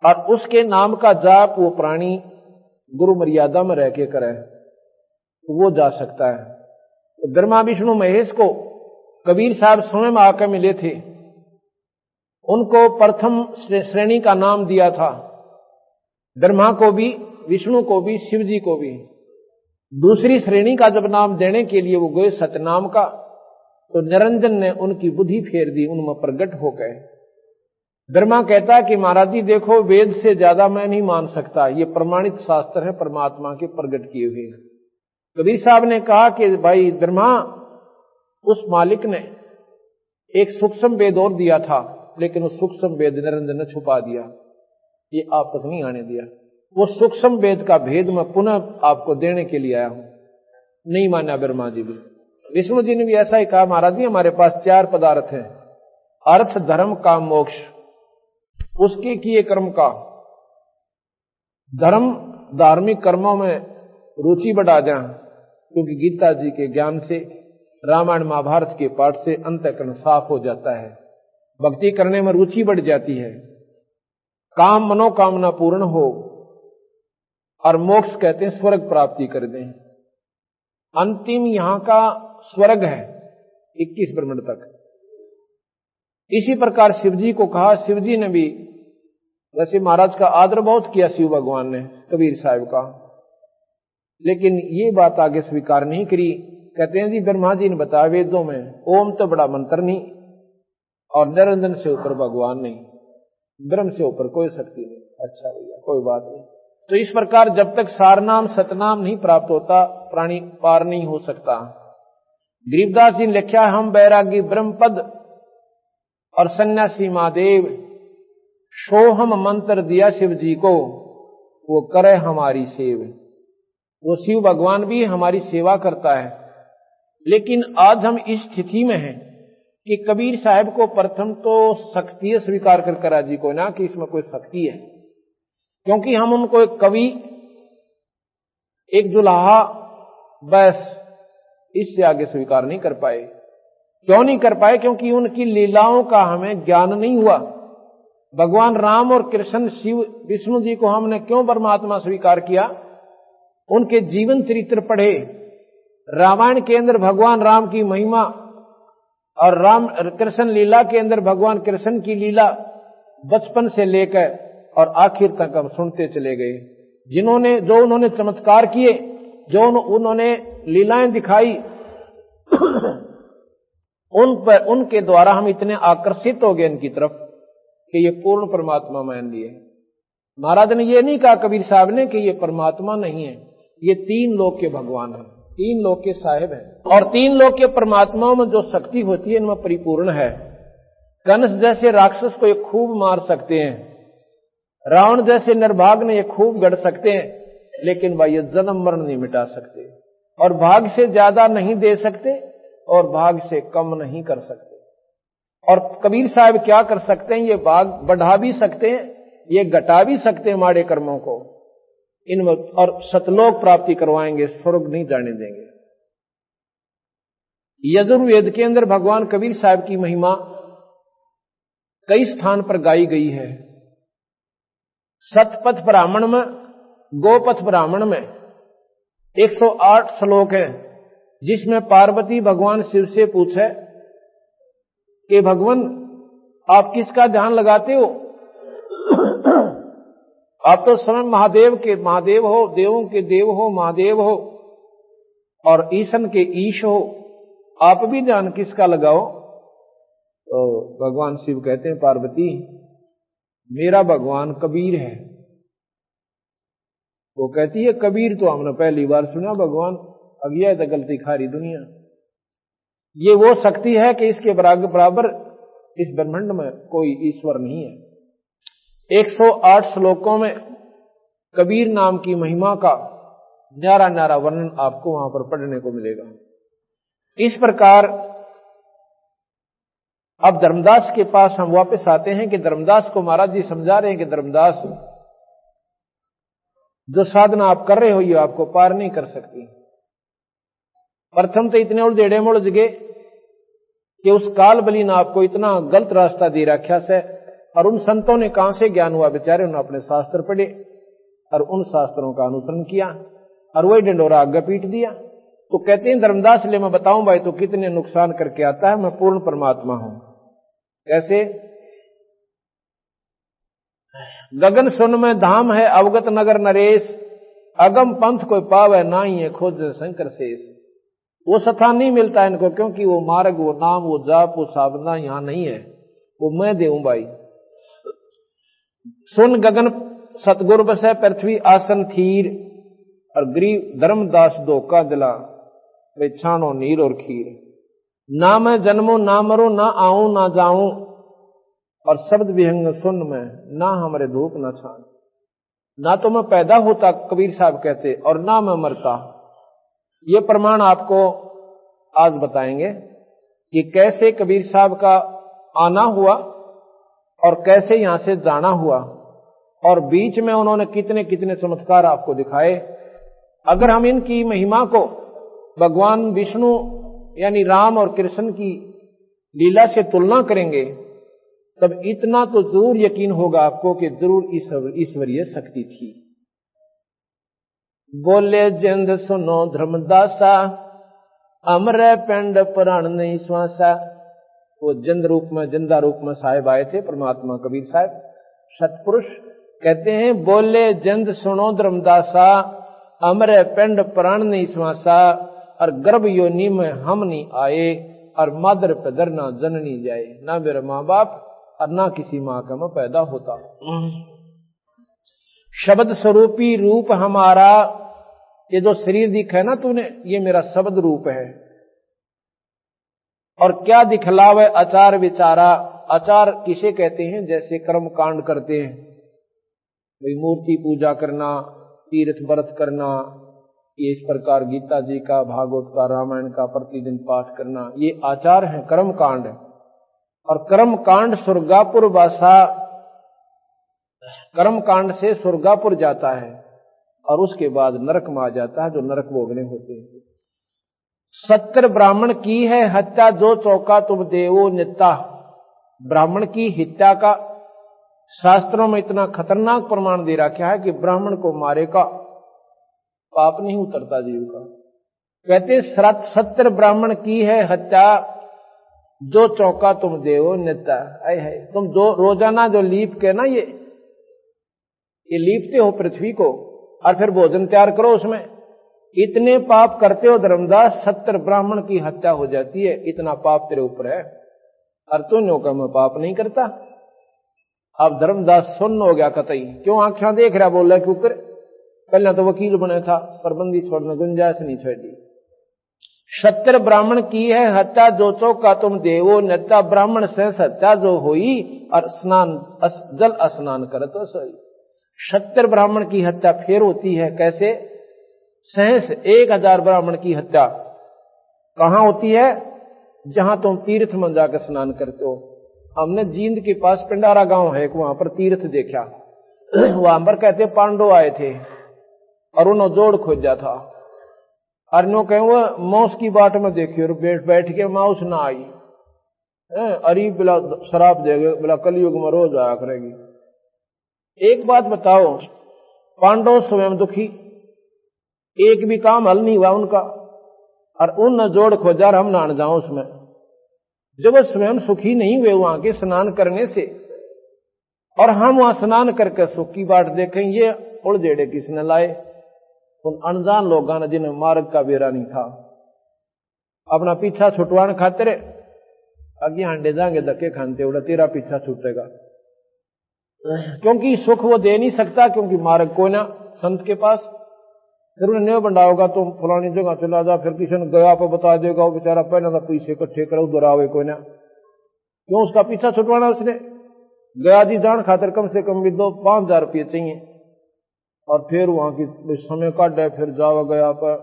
और उसके नाम का जाप वो प्राणी गुरु मर्यादा में रह के करे तो वो जा सकता है। तो ब्रह्मा विष्णु महेश को कबीर साहब स्वयं आकर मिले थे, उनको प्रथम श्रेणी का नाम दिया था, ब्रह्मा को भी, विष्णु को भी, शिव जी को भी। दूसरी श्रेणी का जब नाम देने के लिए वो गए सतनाम का, तो निरंजन ने उनकी बुद्धि फेर दी, उनमें प्रकट हो गए। ब्रह्मा कहता कि महाराज जी देखो, वेद से ज्यादा मैं नहीं मान सकता, ये प्रमाणित शास्त्र है परमात्मा के प्रकट किए हुए। कबीर साहब ने कहा कि भाई ब्रह्मा, उस मालिक ने एक सूक्ष्म वेद और दिया था, लेकिन उस सूक्ष्म वेद निरंजन ने छुपा दिया, ये आप तक नहीं आने दिया। वो सूक्ष्म वेद का भेद मैं पुनः आपको देने के लिए आया हूं। नहीं माना ब्रह्मा जी भी। विष्णु जी ने भी ऐसा ही कहा, महाराज जी हमारे पास 4 पदार्थ हैं, अर्थ धर्म काम मोक्ष। उसके किए कर्म का, धर्म धार्मिक कर्मों में रुचि बढ़ा दें, क्योंकि गीता जी के ज्ञान से, रामायण महाभारत के पाठ से अंतःकरण साफ हो जाता है, भक्ति करने में रुचि बढ़ जाती है, काम मनोकामना पूर्ण हो, और मोक्ष कहते हैं स्वर्ग प्राप्ति कर दें। अंतिम यहां का स्वर्ग है 21 ब्रह्मांड तक। इसी प्रकार शिवजी को कहा, शिवजी ने भी वैसे महाराज का आदर बहुत किया शिव भगवान ने कबीर साहब का, लेकिन ये बात आगे स्वीकार नहीं करी। कहते हैं जी ब्रह्मा जी ने बताया वेदों में ओम तो बड़ा मंत्र नहीं, और निरंजन से ऊपर भगवान नहीं, ब्रह्म से ऊपर कोई शक्ति नहीं। अच्छा भैया कोई बात नहीं। तो इस प्रकार जब तक सारनाम सतनाम नहीं प्राप्त होता, प्राणी पार नहीं हो सकता। गरीबदास जी ने लिखा, हम बैरागी ब्रह्मपद और सन्यासी महादेव, सोहम मंत्र दिया शिव जी को, वो करे हमारी सेव। वो शिव भगवान भी हमारी सेवा करता है। लेकिन आज हम इस स्थिति में हैं कि कबीर साहब को प्रथम तो शक्ति स्वीकार कर राजी को ना कि इसमें कोई शक्ति है, क्योंकि हम उनको एक कवि, एक दुल्हा, बस इससे आगे स्वीकार नहीं कर पाए। क्यों नहीं कर पाए? क्योंकि उनकी लीलाओं का हमें ज्ञान नहीं हुआ। भगवान राम और कृष्ण शिव विष्णु जी को हमने क्यों परमात्मा स्वीकार किया? उनके जीवन चरित्र पढ़े। रामायण के अंदर भगवान राम की महिमा और राम कृष्ण लीला के अंदर भगवान कृष्ण की लीला बचपन से लेकर और आखिर तक हम सुनते चले गए। जो उन्होंने चमत्कार किए, जो उन्होंने लीलाएं दिखाई, उनके द्वारा हम इतने आकर्षित हो गए इनकी तरफ कि ये पूर्ण परमात्मा मान लिए। महाराज ने ये नहीं कहा कबीर साहब ने कि ये परमात्मा नहीं है, ये 3 लोक के भगवान है, 3 लोक के साहिब है। और 3 लोक के परमात्माओं में जो शक्ति होती है इनमें परिपूर्ण है। कंस जैसे राक्षस को ये खूब मार सकते हैं, रावण जैसे निर्भाग ने ये खूब गढ़ सकते हैं, लेकिन भाई ये जन्म मरण नहीं मिटा सकते, और भाग से ज्यादा नहीं दे सकते और भाग से कम नहीं कर सकते। और कबीर साहब क्या कर सकते हैं? ये भाग बढ़ा भी सकते हैं, ये घटा भी सकते हैं माड़े कर्मों को, इनमें और सतलोक प्राप्ति करवाएंगे, स्वर्ग नहीं जाने देंगे। यजुर्वेद के अंदर भगवान कबीर साहब की महिमा कई स्थान पर गाई गई है। सतपथ ब्राह्मण में, गोपथ ब्राह्मण में 108 श्लोक है, जिसमें पार्वती भगवान शिव से पूछे कि भगवान आप किसका ध्यान लगाते हो? आप तो स्वयं महादेव हो, देवों के देव हो, महादेव हो और ईशन के ईश हो, आप भी ध्यान किसका लगाओ? तो भगवान शिव कहते हैं पार्वती मेरा भगवान कबीर है। वो कहती है कबीर तो हमने पहली बार सुना भगवान, अब यह तो गलती खारी दुनिया। ये वो शक्ति है कि इसके बराबर इस ब्रह्मांड में कोई ईश्वर नहीं है। 108 श्लोकों में कबीर नाम की महिमा का न्यारा न्यारा वर्णन आपको वहां पर पढ़ने को मिलेगा। इस प्रकार अब धर्मदास के पास हम वापस आते हैं कि धर्मदास को महाराज जी समझा रहे हैं कि धर्मदास जो साधना आप कर रहे हो ये आपको पार नहीं कर सकती। प्रथम तो इतने उलझेड़े मुलझ गए कि उस काल बली ने आपको इतना गलत रास्ता दे रखा से, और उन संतों ने कहां से ज्ञान हुआ? बेचारे उन्होंने अपने शास्त्र पढ़े और उन शास्त्रों का अनुसरण किया और वही डंडोरा आगे पीट दिया। तो कहते हैं धर्मदास ले मैं बताऊं भाई तो कितने नुकसान करके आता है, मैं पूर्ण परमात्मा हूं। कैसे? गगन सुन में धाम है अवगत नगर नरेश, अगम पंथ कोई पावे नाही है खोज शंकर शेष। वो स्थान नहीं मिलता इनको, क्योंकि वो मार्ग, वो नाम, वो जाप, वो साधना यहां नहीं है। वो मैं देऊं भाई। सुन गगन सतगुर बसे पृथ्वी आसन थीर, और गरीब धर्मदास धोखा दिला वे छानो नीर और खीर। ना मैं जन्मो ना मरो, ना आऊं ना जाऊं, और शब्द विहंग सुन में ना हमारे धूप ना छान। ना तो मैं पैदा होता, कबीर साहब कहते, और ना मैं मरता। ये प्रमाण आपको आज बताएंगे कि कैसे कबीर साहब का आना हुआ और कैसे यहां से जाना हुआ, और बीच में उन्होंने कितने कितने चमत्कार आपको दिखाए। अगर हम इनकी महिमा को भगवान विष्णु यानी राम और कृष्ण की लीला से तुलना करेंगे, तब इतना तो जरूर यकीन होगा आपको कि जरूर ईश्वरीय शक्ति थी। बोले जिंद सुनो धर्मदासा, अमर पिंड प्राण नहीं श्वासा। वो जिंद रूप में, जिंदा रूप में साहिब आए थे परमात्मा कबीर साहब सतपुरुष। कहते हैं बोले जिंद सुनो धर्मदासा, अमर पिंड प्राण नहीं श्वासा। और गर्भ योनि में हम नहीं आए, और मादर पिदर ना जननी जाए। ना मेरे माँ बाप और ना किसी माँ का मैं पैदा होता। शब्द स्वरूपी रूप हमारा, ये जो शरीर दिखा है ना तूने, ये मेरा शब्द रूप है। और क्या दिखलावे आचार विचारा। आचार किसे कहते हैं? जैसे कर्म कांड करते हैं, भाई मूर्ति पूजा करना, तीर्थ व्रत करना, ये इस प्रकार गीता जी का, भागवत का, रामायण का प्रतिदिन पाठ करना, ये आचार है, कर्म कांड है। और कर्म कांड स्वर्गापुर वासा, कर्म कांड से स्वर्गापुर जाता है और उसके बाद नरक में आ जाता है, जो नरक भोगने होते हैं। 70 ब्राह्मण की है हत्या, जो चौका तुम देवो नित्ता। ब्राह्मण की हत्या का शास्त्रों में इतना खतरनाक प्रमाण दे रखा है कि ब्राह्मण को मारे का पाप नहीं उतरता जीव का। कहते 70 ब्राह्मण की है हत्या, जो चौका तुम देवो नित्ता। है तुम जो रोजाना जो लीप के ना ये लीपते हो पृथ्वी को, और फिर भोजन तैयार करो उसमें, इतने पाप करते हो धर्मदास, 70 ब्राह्मण की हत्या हो जाती है, इतना पाप तेरे ऊपर है। और तूने कहा मैं पाप नहीं करता। अब धर्मदास सुन्न हो गया कतई, क्यों आंखें देख रहा, बोल रहा क्यों कर। पहले तो वकील बने था, पर बंदी छोड़ने गुंजाइश नहीं छोड़ी। 70 ब्राह्मण की है हत्या, जो चौका तुम देवो नित्ता। ब्राह्मण से हत्या जो हुई, और स्नान जल स्नान करे तो सही। 70 ब्राह्मण की हत्या फिर होती है कैसे? सहस 1000 ब्राह्मण की हत्या कहां होती है? जहां तुम तीर्थ में जाकर स्नान करते हो। हमने जींद के पास पिंडारा गांव है, वहां पर तीर्थ देखा। वहां पर कहते पांडव आए थे और उन्होंने जोड़ खोजा था, और नो कहे वो मौस की बाट में देखी, और बैठ के माउस ना आई। अरे बिला शराब देगा, बिला कलयुग में रोज आया करेगी। एक बात बताओ, पांडव स्वयं दुखी, एक भी काम हल नहीं हुआ उनका, और उन जोड़ खोजा, हम नान जाओ उसमें। जब वो स्वयं सुखी नहीं हुए वहां के स्नान करने से, और हम वहां स्नान करके सुख की बाट देखें, ये उड़जेड़े किसने लाए? उन अनजान लोगों ने, जिन्हें मार्ग का बेरा नहीं था, अपना पीछा छुटवाने खातिर आगे हांडे जाएंगे, धक्के खानते उड़ा तेरा पीछा छूटेगा। क्योंकि सुख वो दे नहीं सकता, क्योंकि मार्ग को ना संत के पास। फिर उन्हें नहीं बंडाओगा, तुम फलानी जगह चला जा, फिर किसी ने गया पर बता देगा, वो बेचारा पहले तो पैसे इकट्ठे करो, दोहरावे कोई ना। क्यों उसका पीछा छुटवाना उसने? गया जी जान खातिर कम से कम भी 5,000 रुपये चाहिए, और फिर वहां की समय काट है, फिर जावा गया पर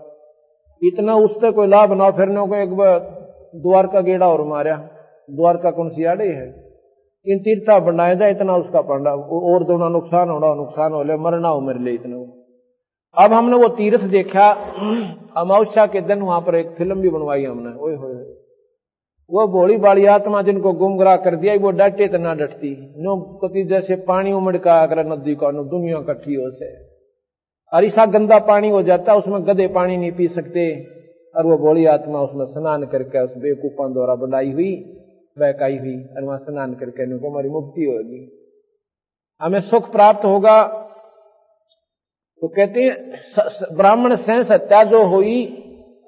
इतना उससे कोई लाभ ना। फिर को एक बार द्वारका गेड़ा और मारा, द्वारका कौन सी आड़े है, इन तीर्था बनाया जाए, इतना उसका पंडा और दोनों नुकसान हो ले, मरना हो मेरे लिए इतना। अब हमने वो तीर्थ देखा, अमावस्या के दिन वहां पर एक फिल्म भी बनवाई हमने। ओए होए, वो भोली बाली आत्मा जिनको गुमराह कर दिया, वो डटे तो ना डटती, नो कति जैसे पानी उमड़ का आकर नदी का, नो दुनिया इकट्ठी हो से, और ऐसा गंदा पानी हो जाता, उसमें गधे पानी नहीं पी सकते। और वो भोली आत्मा उसमें स्नान करके, उस बेवकूफों द्वारा बनाई हुई बहकाई हुई, और वहां स्नान करके इनको हमारी मुक्ति होगी, हमें सुख प्राप्त होगा। तो कहते हैं ब्राह्मण से हत्या जो हुई,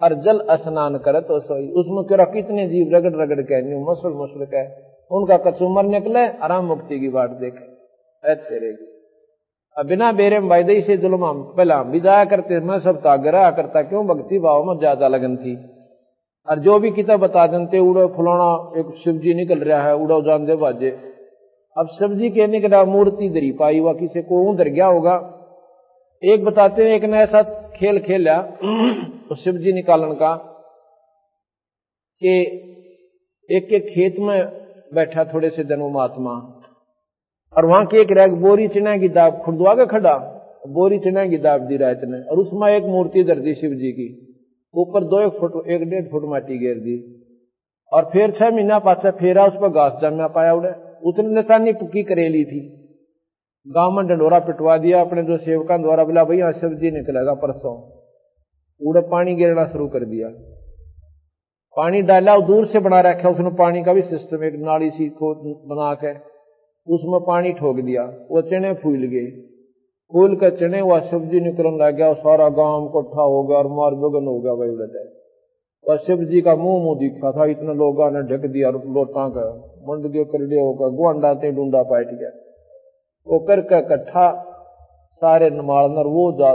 और जल स्नान करे तो सोई। उसमें क्यों कितने जीव रगड़ रगड़ के मसल के उनका कचूमर निकले, आराम मुक्ति की बात देखे। तेरे अब बिना बेरे वायदे से जुल्म हम पहला हम भी जाया करते, मैं सब तागरा करता, क्यों भक्ति भाव में ज्यादा लगन थी। और जो भी किताब बता देते, उड़ो फुलाना एक शिवजी निकल रहा है, उड़ो जान दे बाजे। अब शिवजी के निकला मूर्ति दरी पाई हुआ, किसी को उधर गया होगा, एक बताते हैं, एक ने ऐसा खेल खेला तो शिव जी निकालन का कि एक के खेत में बैठा थोड़े से दिन वो महात्मा, और वहां की एक रैग बोरी चिना की दाब खुर्दवा के खड़ा, बोरी चिना की दाब दी रात ने, और उसमें एक मूर्ति धर दी शिव जी की, ऊपर 1 फुट 1.5 फुट माटी घेर दी, और फिर 6 महीना पाछा फेरा उस पर घास जमा पाया उड़े, उतनी निशानी पुक्की करेली थी। गांव में डंडोरा पिटवा दिया अपने जो सेवकों द्वारा, बोला भाई हाँ शिव जी निकलेगा परसों, उड़े पानी गिरना शुरू कर दिया। पानी डाला और दूर से बना रखा उसने पानी का भी सिस्टम, एक नाली सी खोद बना के उसमें पानी ठोक दिया, वो चने फूल गए, फूल के चने हुआ शिव जी निकलने लग गया, सारा गांव इकट्ठा हो गया और मार बगन हो गया भाई उड़े। और शिव जी का मुंह दिखा था, इतने लोगों ने ढक दिया लोटा का, मंड दियो कर दिया होगा, गुआंडा ते डूंडा पाट गया, वो करके इकट्ठा सारे नमालनर वो जा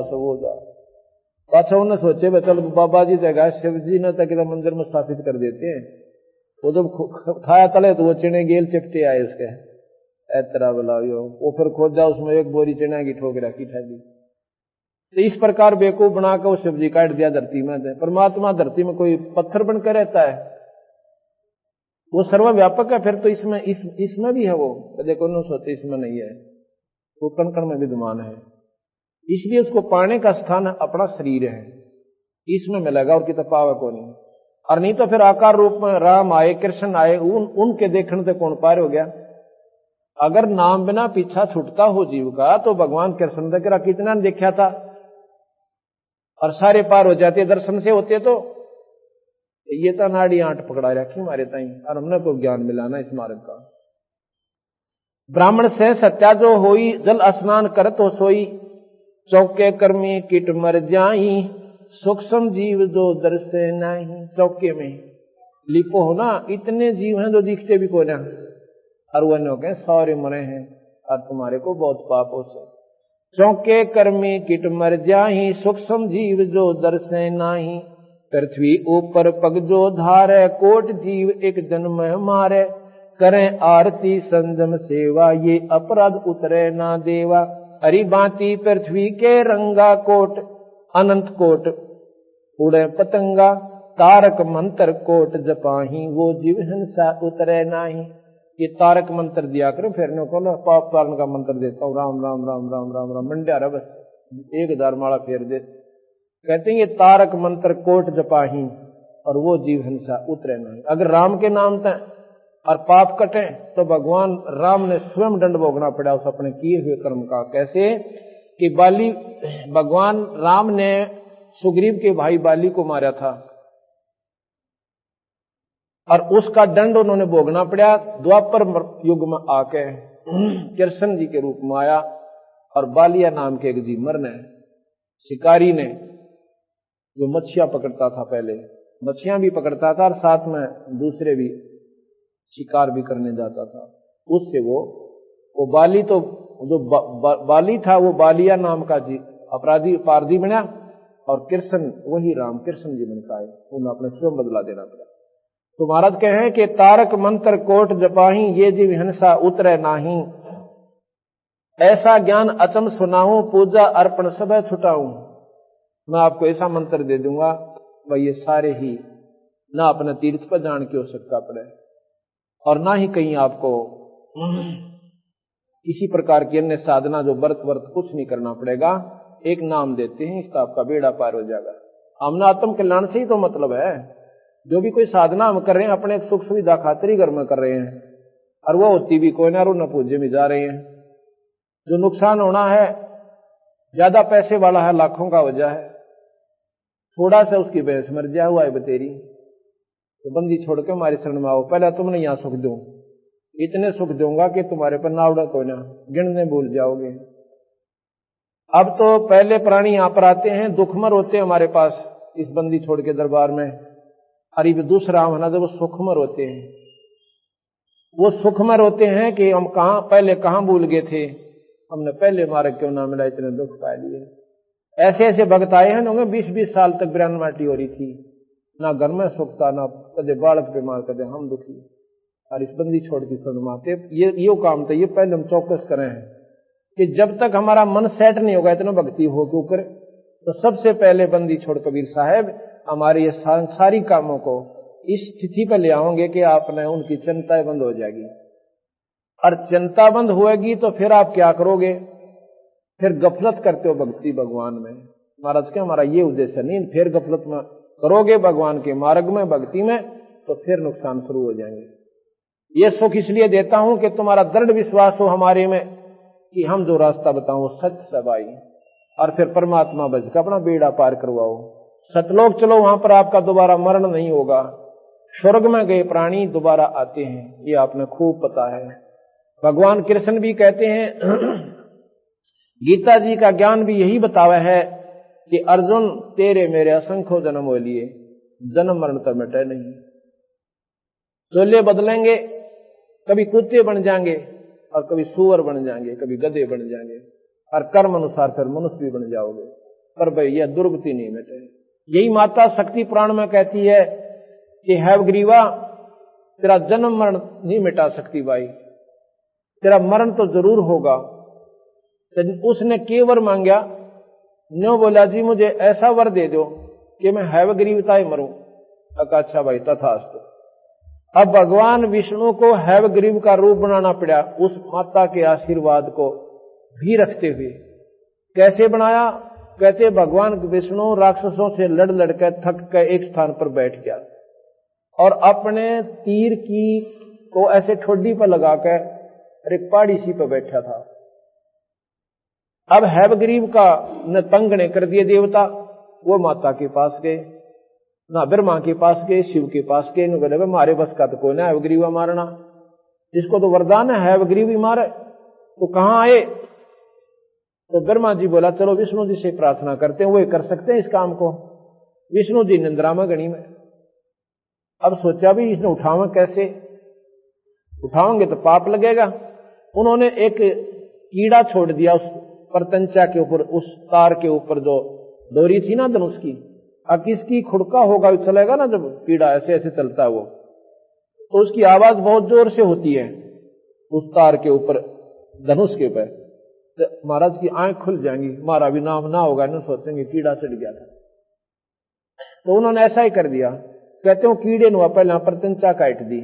पाछा उन्हें सोचे भाई चल बाबा जी जगह शिव जी ने तक मंदिर में स्थापित कर देते हैं। वो जब खाया तले तो वो चिने गेल चिपटे आए उसके ऐतरा बुलाओ, वो फिर खोदा उसमें एक बोरी चिना की ठोक रखी ठगी। तो इस प्रकार बेवकूफ बनाकर वो शिव जी काट दिया धरती में। परमात्मा धरती में कोई पत्थर बनकर रहता है, वो सर्वव्यापक है। फिर तो इसमें भी है वो, देखो न सोते इसमें नहीं है, वो कण कण में विद्यमान है, इसलिए उसको पाने का स्थान अपना शरीर है, इसमें मिलेगा और कितना पावे को नहीं। और नहीं तो फिर आकार रूप में राम आए कृष्ण आए, उनके देखने से कौन पार हो गया। अगर नाम बिना पीछा छूटता हो जीव का तो भगवान कृष्ण देख कितना देखा था और सारे पार हो जाते दर्शन से होते। तो ये तो नाड़ी आंट पकड़ा रखी हमारे ताई, और हमने को ज्ञान मिलाना इस मार्ग का। ब्राह्मण से सत्या जो होई, जल स्नान करत हो सोई, चौके कर्मी किट मर जाई, सूक्ष्म जीव जो दर्शे नहीं। चौके में लिपो हो ना, इतने जीव हैं जो दिखते भी को ना, और वो नो के सारे मरे हैं और तुम्हारे को बहुत पाप हो से। चौके कर्मी किट मर जाही, सूक्ष्म जीव जो दर्शे नाही, पृथ्वी ऊपर पग जो धारे, कोट जीव एक जन्म मारे, करें आरती संजम सेवा, ये अपराध उतरे ना देवा। हरि बाती पृथ्वी के रंगा, कोट अनंत कोट उड़े पतंगा, तारक मंत्र कोट जपाही, वो जीव हिंसा उतरे नाही। ये तारक मंत्र दिया करो, फिर न को पाप पालन का मंत्र देता हूँ, राम राम राम राम राम राम मंड्या रहा, बस 1000 माला फेर दे। कहते हैं ये तारक मंत्र कोट जपाही और वो जीव हिंसा उतरे नहीं। अगर राम के नाम तय और पाप कटे तो भगवान राम ने स्वयं दंड भोगना पड़ा उस अपने किए हुए कर्म का। कैसे कि भगवान राम ने सुग्रीव के भाई बाली को मारा था और उसका दंड उन्होंने भोगना पड़ा। द्वापर युग में आके कृष्ण जी के रूप में आया और बालिया नाम के एक जीव मरने, शिकारी ने, जो मच्छियां पकड़ता था, पहले मच्छियां भी पकड़ता था और साथ में दूसरे भी शिकार भी करने जाता था, उससे वो बाली, तो जो बाली था वो बालिया नाम का अपराधी पारधी बना और कृष्ण वही राम कृष्ण जी बन पाए, उन्हें अपने स्वयं बदला देना पड़ा। तो महाराज कहे कि तारक मंत्र कोट जपाही, ये जीव हिंसा उतरे नाही, ऐसा ज्ञान अचम सुनाऊं, पूजा अर्पण सब छुटाऊं। मैं आपको ऐसा मंत्र दे दूंगा भाई ये सारे ही ना अपने तीर्थ पर जान की आवश्यकता पड़े और ना ही कहीं आपको किसी प्रकार की अन्य साधना जो व्रत कुछ नहीं करना पड़ेगा। एक नाम देते हैं, इसका आपका बेड़ा पार हो जाएगा। हमने आत्म कल्याण से ही तो मतलब है। जो भी कोई साधना हम कर रहे हैं अपने सुख सुविधा खातिर ही घर में कर रहे हैं और वो होती भी कोई ना, न पूजे में जा रहे हैं। जो नुकसान होना है, ज्यादा पैसे वाला है, लाखों का वजह है, थोड़ा सा उसकी भैंस मर जाए हुआ है बतेरी, तो बंदी छोड़ के हमारे शरण में आओ, पहले तुम नहीं यहाँ सुख दो, इतने सुख दूंगा कि तुम्हारे पर नावड़ा को ना गिनने भूल जाओगे। अब तो पहले प्राणी यहाँ पर आते हैं, दुखमर होते हैं हमारे पास इस बंदी छोड़ के दरबार में, अरे दूसरा होना जब वो सुखमर होते हैं, वो सुखमर होते हैं कि हम पहले कहाँ भूल गए थे, हमने पहले मार्ग क्यों ना मिला, इतने दुख पा लिए। ऐसे ऐसे भक्त आए हैं, 20-20 साल तक ब्रह्म माटी हो रही थी, ना घर में सुख था, ना कदे बालक बीमार, कदे हम दुखी, और इस बंदी छोड़ की शरण माते। ये काम था, ये पहले हम चौकस करें हैं कि जब तक हमारा मन सेट नहीं होगा इतना भक्ति हो क्यों करे। तो सबसे पहले बंदी छोड़ कबीर साहब हमारे ये सांसारिक कामों को इस स्थिति पर ले आओगे कि आपने उनकी चिंताएं बंद हो जाएगी। और चिंता बंद होएगी तो फिर आप क्या करोगे, फिर गफलत करते हो भक्ति भगवान में। महाराज के हमारा ये उद्देश्य नहीं, फिर गफलत में करोगे भगवान के मार्ग में भक्ति में तो फिर नुकसान शुरू हो जाएंगे। ये सुख इसलिए देता हूं कि तुम्हारा दृढ़ विश्वास हो हमारे में कि हम जो रास्ता बताओ वो सच सबाई, और फिर परमात्मा बच का अपना बेड़ा पार करवाओ। सतलोक चलो, वहां पर आपका दोबारा मरण नहीं होगा। स्वर्ग में गए प्राणी दोबारा आते हैं, ये आपने खूब पता है। भगवान कृष्ण भी कहते हैं गीता जी का ज्ञान भी यही बतावा है कि अर्जुन तेरे मेरे असंख्य जन्म हो लिए, जन्म मरण तो मिटे नहीं। चोले बदलेंगे, कभी कुत्ते बन जाएंगे और कभी सूअर बन जाएंगे, कभी गधे बन जाएंगे, और कर्म अनुसार फिर मनुष्य भी बन जाओगे, पर भाई यह दुर्गति नहीं मिटे। यही माता शक्ति पुराण में कहती है कि हैवग्रीवा तेरा जन्म मरण नहीं मिटा सकती भाई, तेरा मरण तो जरूर होगा। तो उसने केवल मांगा, न्यो बोला जी मुझे ऐसा वर दे दो कि मैं हैवग्रीवता ही मरूं। अच्छा भाई तथास्तु। अब भगवान विष्णु को हैवग्रीव का रूप बनाना पड़ा उस माता के आशीर्वाद को भी रखते हुए। कैसे बनाया, कहते भगवान विष्णु राक्षसों से लड़ लड़कर थक कर एक स्थान पर बैठ गया और अपने तीर की को ऐसे ठोडी पर लगाकर एक पहाड़ी सी पर बैठा था। अब हैवग्रीव का न तंग ने कर दिए देवता, वो माता के पास गए, ना ब्रह्मा के पास गए, शिव के पास गए, बोले हमारे बस का तो कोई ना हैवग्रीवा मारना, इसको तो वरदान है हैवग्रीव ही मारे। तो कहां आए, तो ब्रह्मा जी बोला चलो विष्णु जी से प्रार्थना करते हैं, वो कर सकते हैं इस काम को। विष्णु जी निंद्रा में गणी में। अब सोचा भी इसने उठावा कैसे, उठाओगे तो पाप लगेगा। उन्होंने एक कीड़ा छोड़ दिया उस परतंचा के ऊपर, उस तार के ऊपर जो डोरी थी ना धनुष की। अब किसकी खुड़का होगा चलेगा ना, जब कीड़ा ऐसे ऐसे चलता है वो, तो उसकी आवाज बहुत जोर से होती है उस तार के ऊपर धनुष के ऊपर। तो महाराज की आंख खुल जाएंगी, हमारा भी नाम ना होगा, ना सोचेंगे कीड़ा चढ़ गया था। तो उन्होंने ऐसा ही कर दिया। कहते हो कीड़े ने पहले परतंचा काट दी,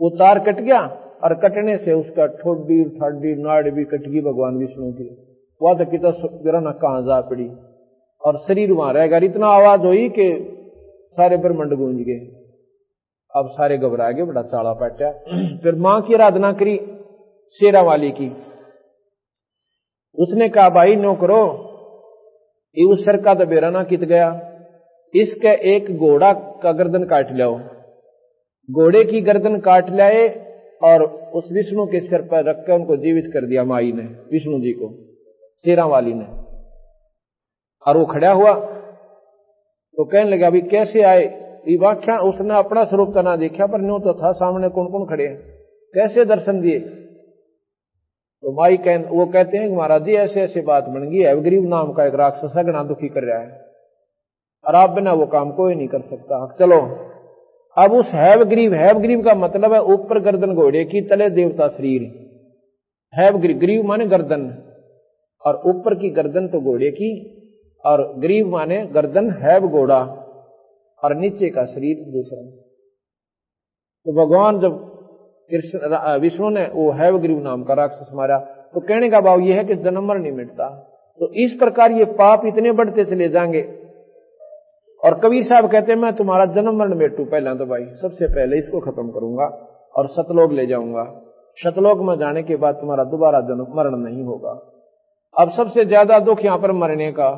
वो तार कट गया और कटने से उसका ठोडी ठाडी नाड़ भी कट गई भगवान विष्णु की। वह तो कितना गिरना कहां जा पड़ी और शरीर वहां रह गया। इतना आवाज हुई कि सारे ब्रह्मंड गूंज गए। अब सारे घबरा गए, बड़ा चाला पाटा। फिर मां की आराधना करी शेरा वाली की। उसने कहा भाई नो करो, ये उस सर का दबेरा ना कित गया, इसके एक घोड़ा का गर्दन काट लाओ। घोड़े की गर्दन काट लाए और उस विष्णु के सिर पर रखकर उनको जीवित कर दिया माई ने, विष्णु जी को, शेरा वाली ने। और वो खड़ा हुआ तो कहने लगा अभी कैसे आए, ये व्याख्या उसने अपना स्वरूप तो ना देखा पर न्यू तो था सामने कौन कौन खड़े हैं, कैसे दर्शन दिए। तो माई वो कहते हैं कि महाराज जी ऐसे ऐसे बात बन गई, हैवग्रीव नाम का एक राक्षस घना दुखी कर रहा है और आप बिना वो काम कोई नहीं कर सकता। चलो अब उस हैवग्रीव का मतलब है ऊपर गर्दन घोड़े की, तले देवता शरीर। हैवग्रीव माने गर्दन, और ऊपर की गर्दन तो घोड़े की, और ग्रीव माने गर्दन हैव घोड़ा, और नीचे का शरीर दूसरा। तो भगवान जब कृष्ण विष्णु ने वो हैवग्रीव नाम का राक्षस मारा तो कहने का भाव यह है कि जन्म मरण नहीं मिटता। तो इस प्रकार ये पाप इतने बढ़ते चले जाएंगे। और कबीर साहब कहते हैं मैं तुम्हारा जन्म मरण मिटू, पहला तो भाई सबसे पहले इसको खत्म करूंगा और सतलोक ले जाऊंगा। सतलोक में जाने के बाद तुम्हारा दोबारा जन्म मरण नहीं होगा। अब सबसे ज्यादा दुख यहां पर मरने का।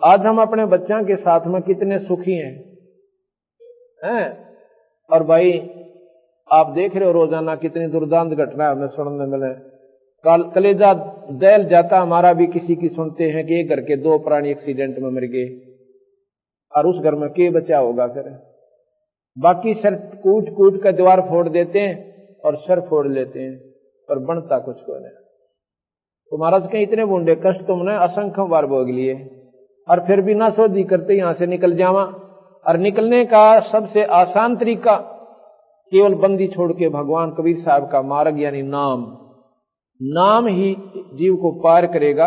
आज हम अपने बच्चों के साथ में कितने सुखी हैं? और भाई आप देख रहे हो रोजाना कितनी दुर्दांत घटना हमें सुनने मिले। कलेजा दैल जाता हमारा भी किसी की सुनते हैं कि एक घर के 2 प्राणी एक्सीडेंट में मर गए और उस घर में के बचा होगा। फिर बाकी सर कूट कूट कर दीवार फोड़ देते हैं और सर फोड़ लेते हैं, पर बनता कुछ को नहीं। तो महाराज के इतने बूंदे कष्ट तुमने असंख्य बार भोग लिए और फिर भी ना सोधी करते यहां से निकल जावा। और निकलने का सबसे आसान तरीका केवल बंदी छोड़ के भगवान कबीर साहब का मार्ग यानी नाम ही जीव को पार करेगा।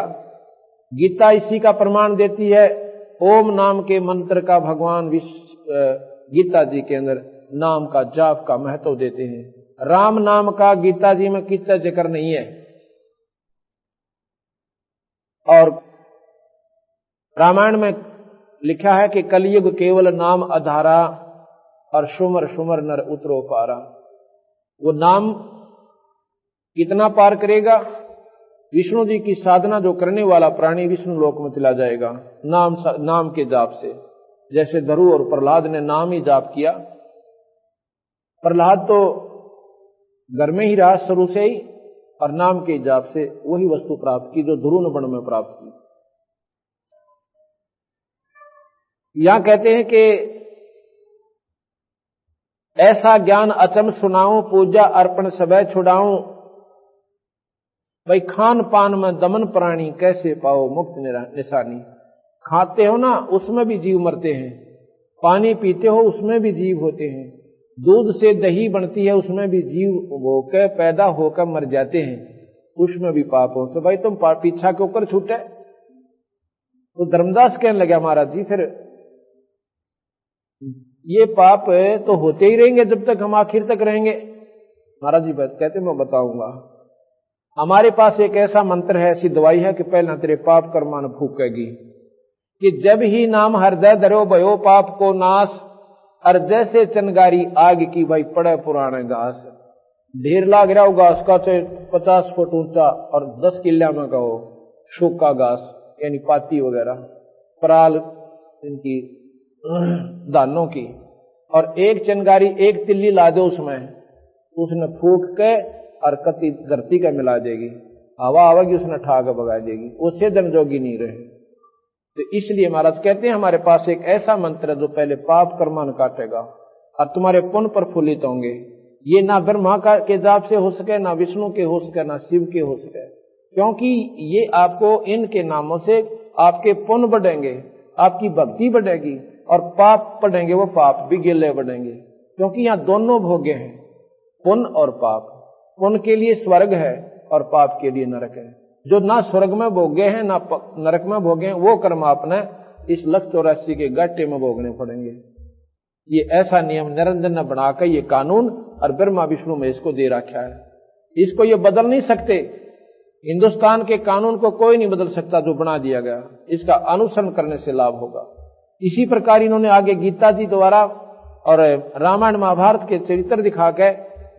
गीता इसी का प्रमाण देती है। ओम नाम के मंत्र का भगवान गीता जी के अंदर नाम का जाप का महत्व देते हैं। राम नाम का गीता जी में कितना जिक्र नहीं है। और रामायण में लिखा है कि कलयुग केवल नाम आधारा और सुमर सुमर नर उतरो पारा। वो नाम कितना पार करेगा? विष्णु जी की साधना जो करने वाला प्राणी विष्णु लोक में चला जाएगा नाम के जाप से। जैसे ध्रुव और प्रहलाद ने नाम ही जाप किया। प्रहलाद तो घर में ही रहा शुरू से ही और नाम के जाप से वही वस्तु प्राप्त की जो ध्रुव ने वन में प्राप्त की। यहां कहते हैं कि ऐसा ज्ञान अचम सुनाऊं, पूजा अर्पण सबे छुड़ाऊं। भाई खान पान में दमन प्राणी कैसे पाओ मुक्त निशानी। खाते हो ना उसमें भी जीव मरते हैं, पानी पीते हो उसमें भी जीव होते हैं, दूध से दही बनती है उसमें भी जीव होकर पैदा होकर मर जाते हैं, उसमें भी पाप हो। तो भाई तुम पीछा के ऊपर छूटे। तो धर्मदास कहने लगा महाराज जी फिर ये पाप तो होते ही रहेंगे जब तक हम आखिर तक रहेंगे। महाराज जी कहते मैं बताऊंगा। हमारे पास एक ऐसा मंत्र है, ऐसी दवाई है कि पहला तेरे पाप कर्मान फूकेगी कि जब ही नाम हृदय धरो भयो पाप को नाश। और जैसे चनगारी आग की भाई पड़े पुराने घास, ढेर लाग रहा हो घास का, चाहे 50 फुट ऊंचा और 10 किला में कहो सूखा घास यानी पाती वगैरह पराल इनकी दानों की, और एक चनगारी एक तिल्ली ला दो उसने फूक के और कति धरती का मिला देगी, हवा आवेगी उसने ठाक भगा देगी, उससे धन जोगी नहीं रहे। तो इसलिए महाराज कहते हैं हमारे पास एक ऐसा मंत्र है जो पहले पाप कर्मान काटेगा और तुम्हारे पुण्य प्रफुल्लित होंगे। ये ना ब्रह्मा के जाप से हो सके, ना विष्णु के हो सके, ना शिव के हो सके, क्योंकि ये आपको इनके नामों से आपके पुण्य बढ़ेंगे, आपकी भक्ति बढ़ेगी, और पाप बढ़ेंगे वो पाप भी गिले बढ़ेंगे। क्योंकि यहाँ दोनों भोगे हैं, पुण्य और पाप। पुण्य के लिए स्वर्ग है और पाप के लिए नरक है। जो ना स्वर्ग में भोगे हैं ना नरक में भोगे हैं वो कर्म आपने इस 184 के गट्टे में भोगने पड़ेंगे। ये ऐसा नियम निरंजन ने बनाकर ये कानून और ब्रह्मा विष्णु में इसको दे रखा है। इसको ये बदल नहीं सकते। हिंदुस्तान के कानून को कोई नहीं बदल सकता जो बना दिया गया, इसका अनुसरण करने से लाभ होगा। इसी प्रकार इन्होंने आगे गीता जी द्वारा और रामायण महाभारत के चरित्र दिखा के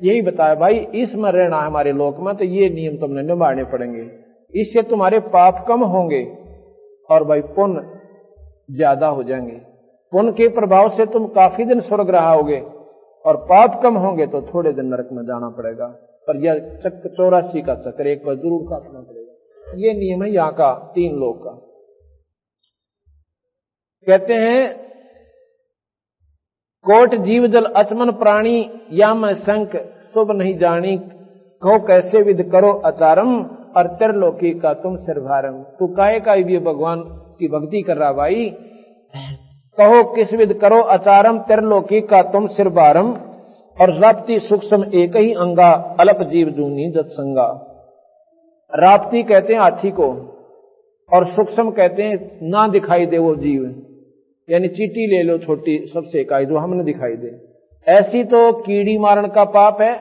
यही बताया भाई इसमें रहना है हमारे लोक में, तो ये नियम तुमने निभाने पड़ेंगे, इससे तुम्हारे पाप कम होंगे और भाई पुण्य ज्यादा हो जाएंगे। पुण्य के प्रभाव से तुम काफी दिन स्वर्ग रहोगे और पाप कम होंगे तो थोड़े दिन नरक में जाना पड़ेगा। पर यह चक्र 84 का चक्र एक बार जरूर काटना पड़ेगा। ये नियम है यहाँ का 3 लोक का। कहते हैं कोट जीव जल अचमन प्राणी या मैं संक शुभ नहीं जानी, कहो कैसे विध करो आचारम और त्रिलोकी का तुम सिरभारम। तू काहे का ये भगवान की भक्ति कर रहा भाई, कहो किस विध करो आचारम त्रिलोकी का तुम सिरभारम। और राप्ती सूक्ष्म एक ही अंगा अल्प जीव जूनी जत्संगा। राप्ती कहते हैं हाथी को और सूक्ष्म कहते हैं ना दिखाई दे वो जीव, यानी चींटी ले लो छोटी सबसे इकाई जो हमने दिखाई दे। ऐसी तो कीड़ी मारने का पाप है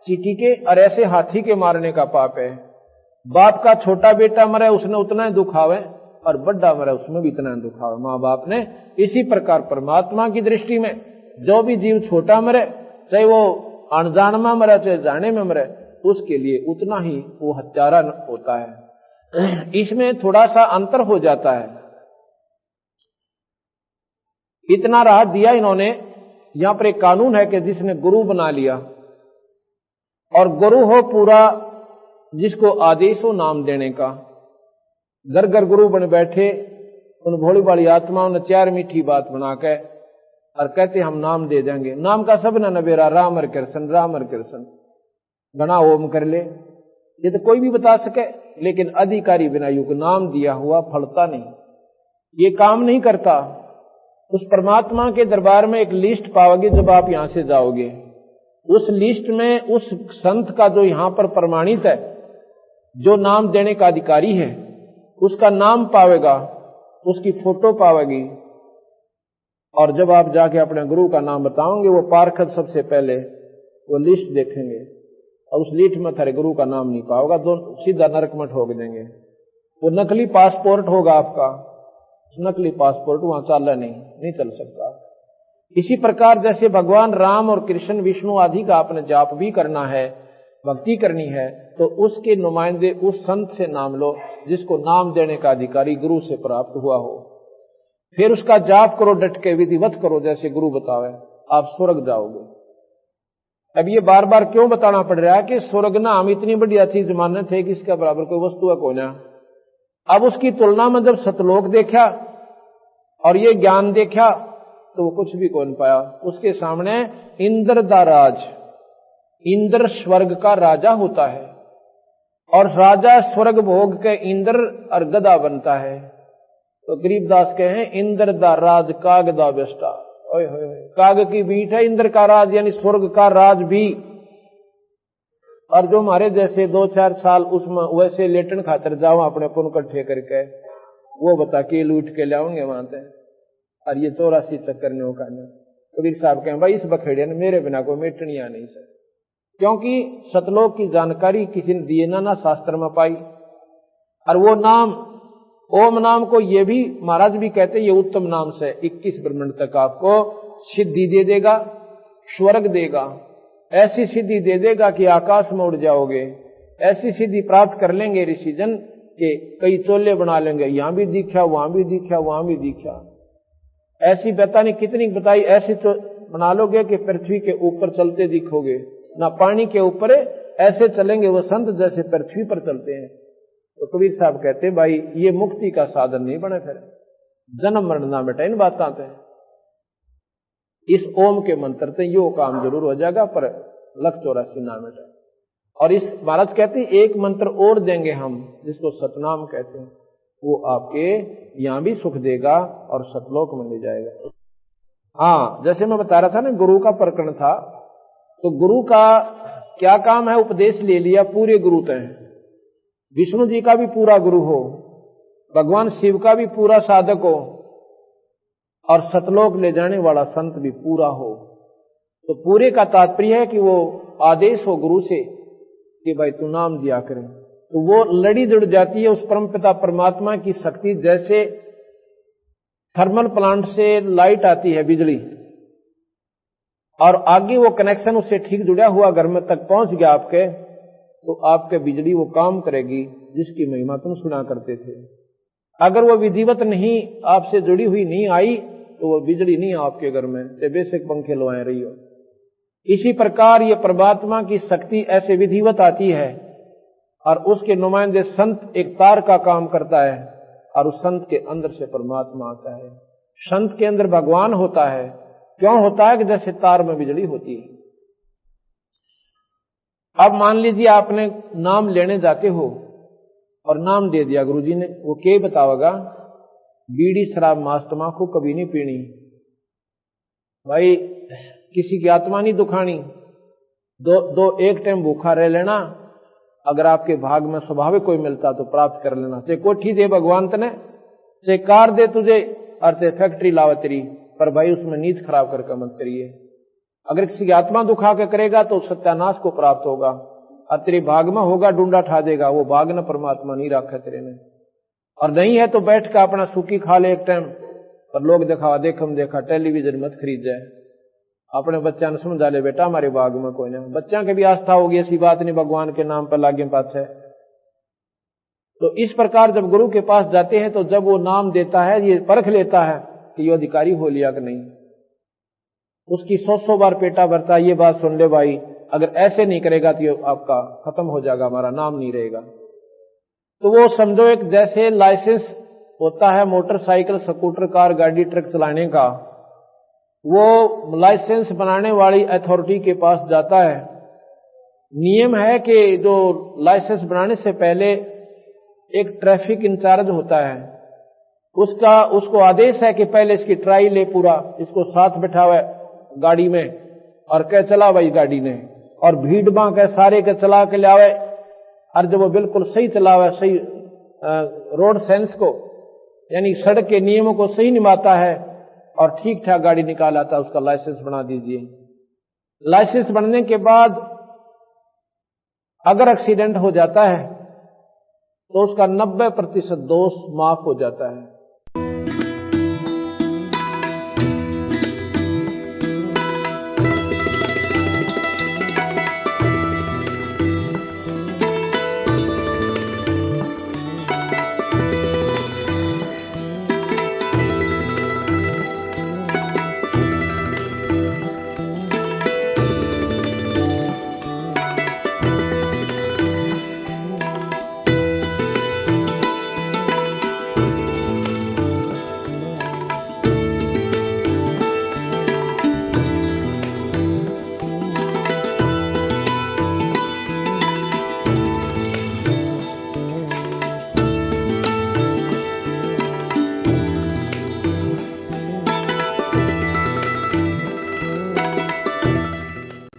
चींटी के, और ऐसे हाथी के मारने का पाप है। बाप का छोटा बेटा मरे उसने उतना ही दुखावे और बड़ा मरे उसमें भी इतना ही दुखावे माँ बाप ने। इसी प्रकार परमात्मा की दृष्टि में जो भी जीव छोटा मरे, चाहे वो अनजान में मरे चाहे जाने में मरे, उसके लिए उतना ही वो हत्यारा होता है। इसमें थोड़ा सा अंतर हो जाता है। इतना राहत दिया इन्होंने। यहां पर एक कानून है कि जिसने गुरु बना लिया, और गुरु हो पूरा जिसको आदेश हो नाम देने का, घर घर गुरु बन बैठे, उन भोली भाली आत्माओं ने 4 मीठी बात बना के और कहते हम नाम दे देंगे। नाम का सब न नबेरा राम हर कृष्ण घना ओम कर ले, ये तो कोई भी बता सके, लेकिन अधिकारी बिना युग नाम दिया हुआ फलता नहीं, ये काम नहीं करता। उस परमात्मा के दरबार में एक लिस्ट पाओगे जब आप यहां से जाओगे। उस लिस्ट में उस संत का जो यहां पर प्रमाणित है जो नाम देने का अधिकारी है उसका नाम पावेगा, उसकी फोटो पावेगी, और जब आप जाके अपने गुरु का नाम बताओगे वो पार्षद सबसे पहले वो लिस्ट देखेंगे और उस लिस्ट में थारे गुरु का नाम नहीं पाओगा, सीधा नरक में ठोक देंगे। वो नकली पासपोर्ट होगा आपका, नकली पासपोर्ट वहां चाला नहीं चल सकता। इसी प्रकार जैसे भगवान राम और कृष्ण विष्णु आदि का आपने जाप भी करना है, भक्ति करनी है, तो उसके नुमाइंदे उस संत से नाम लो जिसको नाम देने का अधिकारी गुरु से प्राप्त हुआ हो। फिर उसका जाप करो, डट के विधिवत करो जैसे गुरु बतावे, आप स्वर्ग जाओगे। अब ये बार बार क्यों बताना पड़ रहा है कि स्वर्ग ना हम इतनी बड़ी अच्छी जमानत है कि इसका बराबर कोई वस्तु है कोई ना। अब उसकी तुलना में जब सतलोक देखा और ये ज्ञान देखा तो वो कुछ भी कौन पाया। उसके सामने इंद्र दा राज, इंद्र स्वर्ग का राजा होता है और राजा स्वर्ग भोग के इंद्र और गदा बनता है। तो गरीबदास कहे इंद्र दा राज काग दा बेस्टा, ओए होए काग की बीट है इंद्र का राज यानी स्वर्ग का राज भी। और जो हमारे जैसे 2-4 साल उसमें वैसे लेटन खातर जाओ अपने पुन इकट्ठे करके, वो बता के लूट के लाओगे वहां से, और ये 84 चक्कर ने होगा। कबीर साहब कहें भाई इस बखेड़े ने मेरे बिना कोई मेटनिया नहीं सर, क्योंकि सतलोक की जानकारी किसी ने दिए ना शास्त्र में पाई। और वो नाम ओम नाम को ये भी महाराज भी कहते ये उत्तम नाम से 21 ब्रह्मांड तक आपको सिद्धि दे देगा, स्वर्ग देगा, ऐसी सिद्धि दे देगा कि आकाश में उड़ जाओगे। ऐसी सिद्धि प्राप्त कर लेंगे ऋषिजन के कई चोले बना लेंगे, यहां भी दिखा वहां भी दिखा वहां भी दिखा। ऐसी बता नहीं कितनी बताई, ऐसी बना लोगे कि पृथ्वी के ऊपर चलते दिखोगे, ना पानी के ऊपर ऐसे चलेंगे वो संत जैसे पृथ्वी पर चलते हैं। तो कबीर साहब कहते हैं भाई ये मुक्ति का साधन नहीं बने, फिर जन्म मरण ना बेटा इन बात आते हैं। इस ओम के मंत्र से यो काम जरूर हो जाएगा पर 184 ना बेटा। और इस महाराज कहते हैं एक मंत्र और देंगे हम जिसको सतनाम कहते हैं, वो आपके यहां भी सुख देगा और सतलोक में ले जाएगा। हाँ जैसे मैं बता रहा था ना गुरु का प्रकरण था, तो गुरु का क्या काम है, उपदेश ले लिया, पूरे गुरु तय हैं। विष्णु जी का भी पूरा गुरु हो, भगवान शिव का भी पूरा साधक हो, और सतलोक ले जाने वाला संत भी पूरा हो। तो पूरे का तात्पर्य है कि वो आदेश हो गुरु से कि भाई तू नाम दिया करें, तो वो लड़ी जुड़ जाती है उस परमपिता परमात्मा की शक्ति। जैसे थर्मल प्लांट से लाइट आती है बिजली, और आगे वो कनेक्शन उससे ठीक जुड़ा हुआ घर में तक पहुंच गया आपके, तो आपके बिजली वो काम करेगी जिसकी महिमा तुम सुना करते थे। अगर वो विधिवत नहीं आपसे जुड़ी हुई नहीं आई तो वो बिजली नहीं आपके घर में, ते बेशक पंखे लवाए रही हो। इसी प्रकार ये परमात्मा की शक्ति ऐसे विधिवत आती है और उसके नुमाइंदे संत एक तार का काम करता है और उस संत के अंदर से परमात्मा आता है। संत के अंदर भगवान होता है। क्यों होता है कि जैसे तार में बिजली होती है। अब मान लीजिए आपने नाम लेने जाते हो और नाम दे दिया गुरुजी ने, वो क्या बताओगा, बीड़ी शराब मांस तंबाकू कभी नहीं पीनी, भाई किसी की आत्मा नहीं दुखानी, एक टाइम भूखा रह लेना, अगर आपके भाग में स्वाभाविक कोई मिलता तो प्राप्त कर लेना। चाहे कोठी दे भगवान तने, चाहे कार दे तुझे और चाहे फैक्ट्री लावा तेरी, पर भाई उसमें नींद खराब करके मत करिए। अगर किसी की आत्मा दुखा के करेगा तो सत्यानाश को प्राप्त होगा, और तेरे भाग में होगा डूंडा ठा देगा, वो भाग न परमात्मा नहीं रखा तेरे ने। और नहीं है तो बैठ कर अपना सूखी खा ले एक टाइम, पर लोग दिखावा देखम देखा टेलीविजन मत खरीद जाए। अपने बच्चा ने समझा ले बेटा हमारे बाग में कोई ना, बच्चा की भी आस्था होगी, ऐसी बात नहीं भगवान के नाम पर लागे पास है। तो इस प्रकार जब गुरु के पास जाते हैं तो जब वो नाम देता है ये परख लेता है कि ये अधिकारी हो लिया कि नहीं। उसकी 100 बार पेटा भरता, ये बात सुन ले भाई, अगर ऐसे नहीं करेगा तो आपका खत्म हो जाएगा, हमारा नाम नहीं रहेगा। तो वो समझो एक जैसे लाइसेंस होता है मोटरसाइकिल स्कूटर कार गाड़ी ट्रक चलाने का, वो लाइसेंस बनाने वाली अथॉरिटी के पास जाता है। नियम है कि जो लाइसेंस बनाने से पहले एक ट्रैफिक इंचार्ज होता है, उसको आदेश है कि पहले इसकी ट्राई ले पूरा, इसको साथ बैठावे गाड़ी में और कह चला भाई गाड़ी ने, और भीड़ बां के सारे के चला के लावे, और जब वो बिल्कुल सही चलावे, सही रोड सेंस को यानी सड़क के नियमों को सही निभाता है और ठीक ठाक गाड़ी निकाल आता है, उसका लाइसेंस बना दीजिए। लाइसेंस बनने के बाद अगर एक्सीडेंट हो जाता है तो उसका 90% दोष माफ हो जाता है।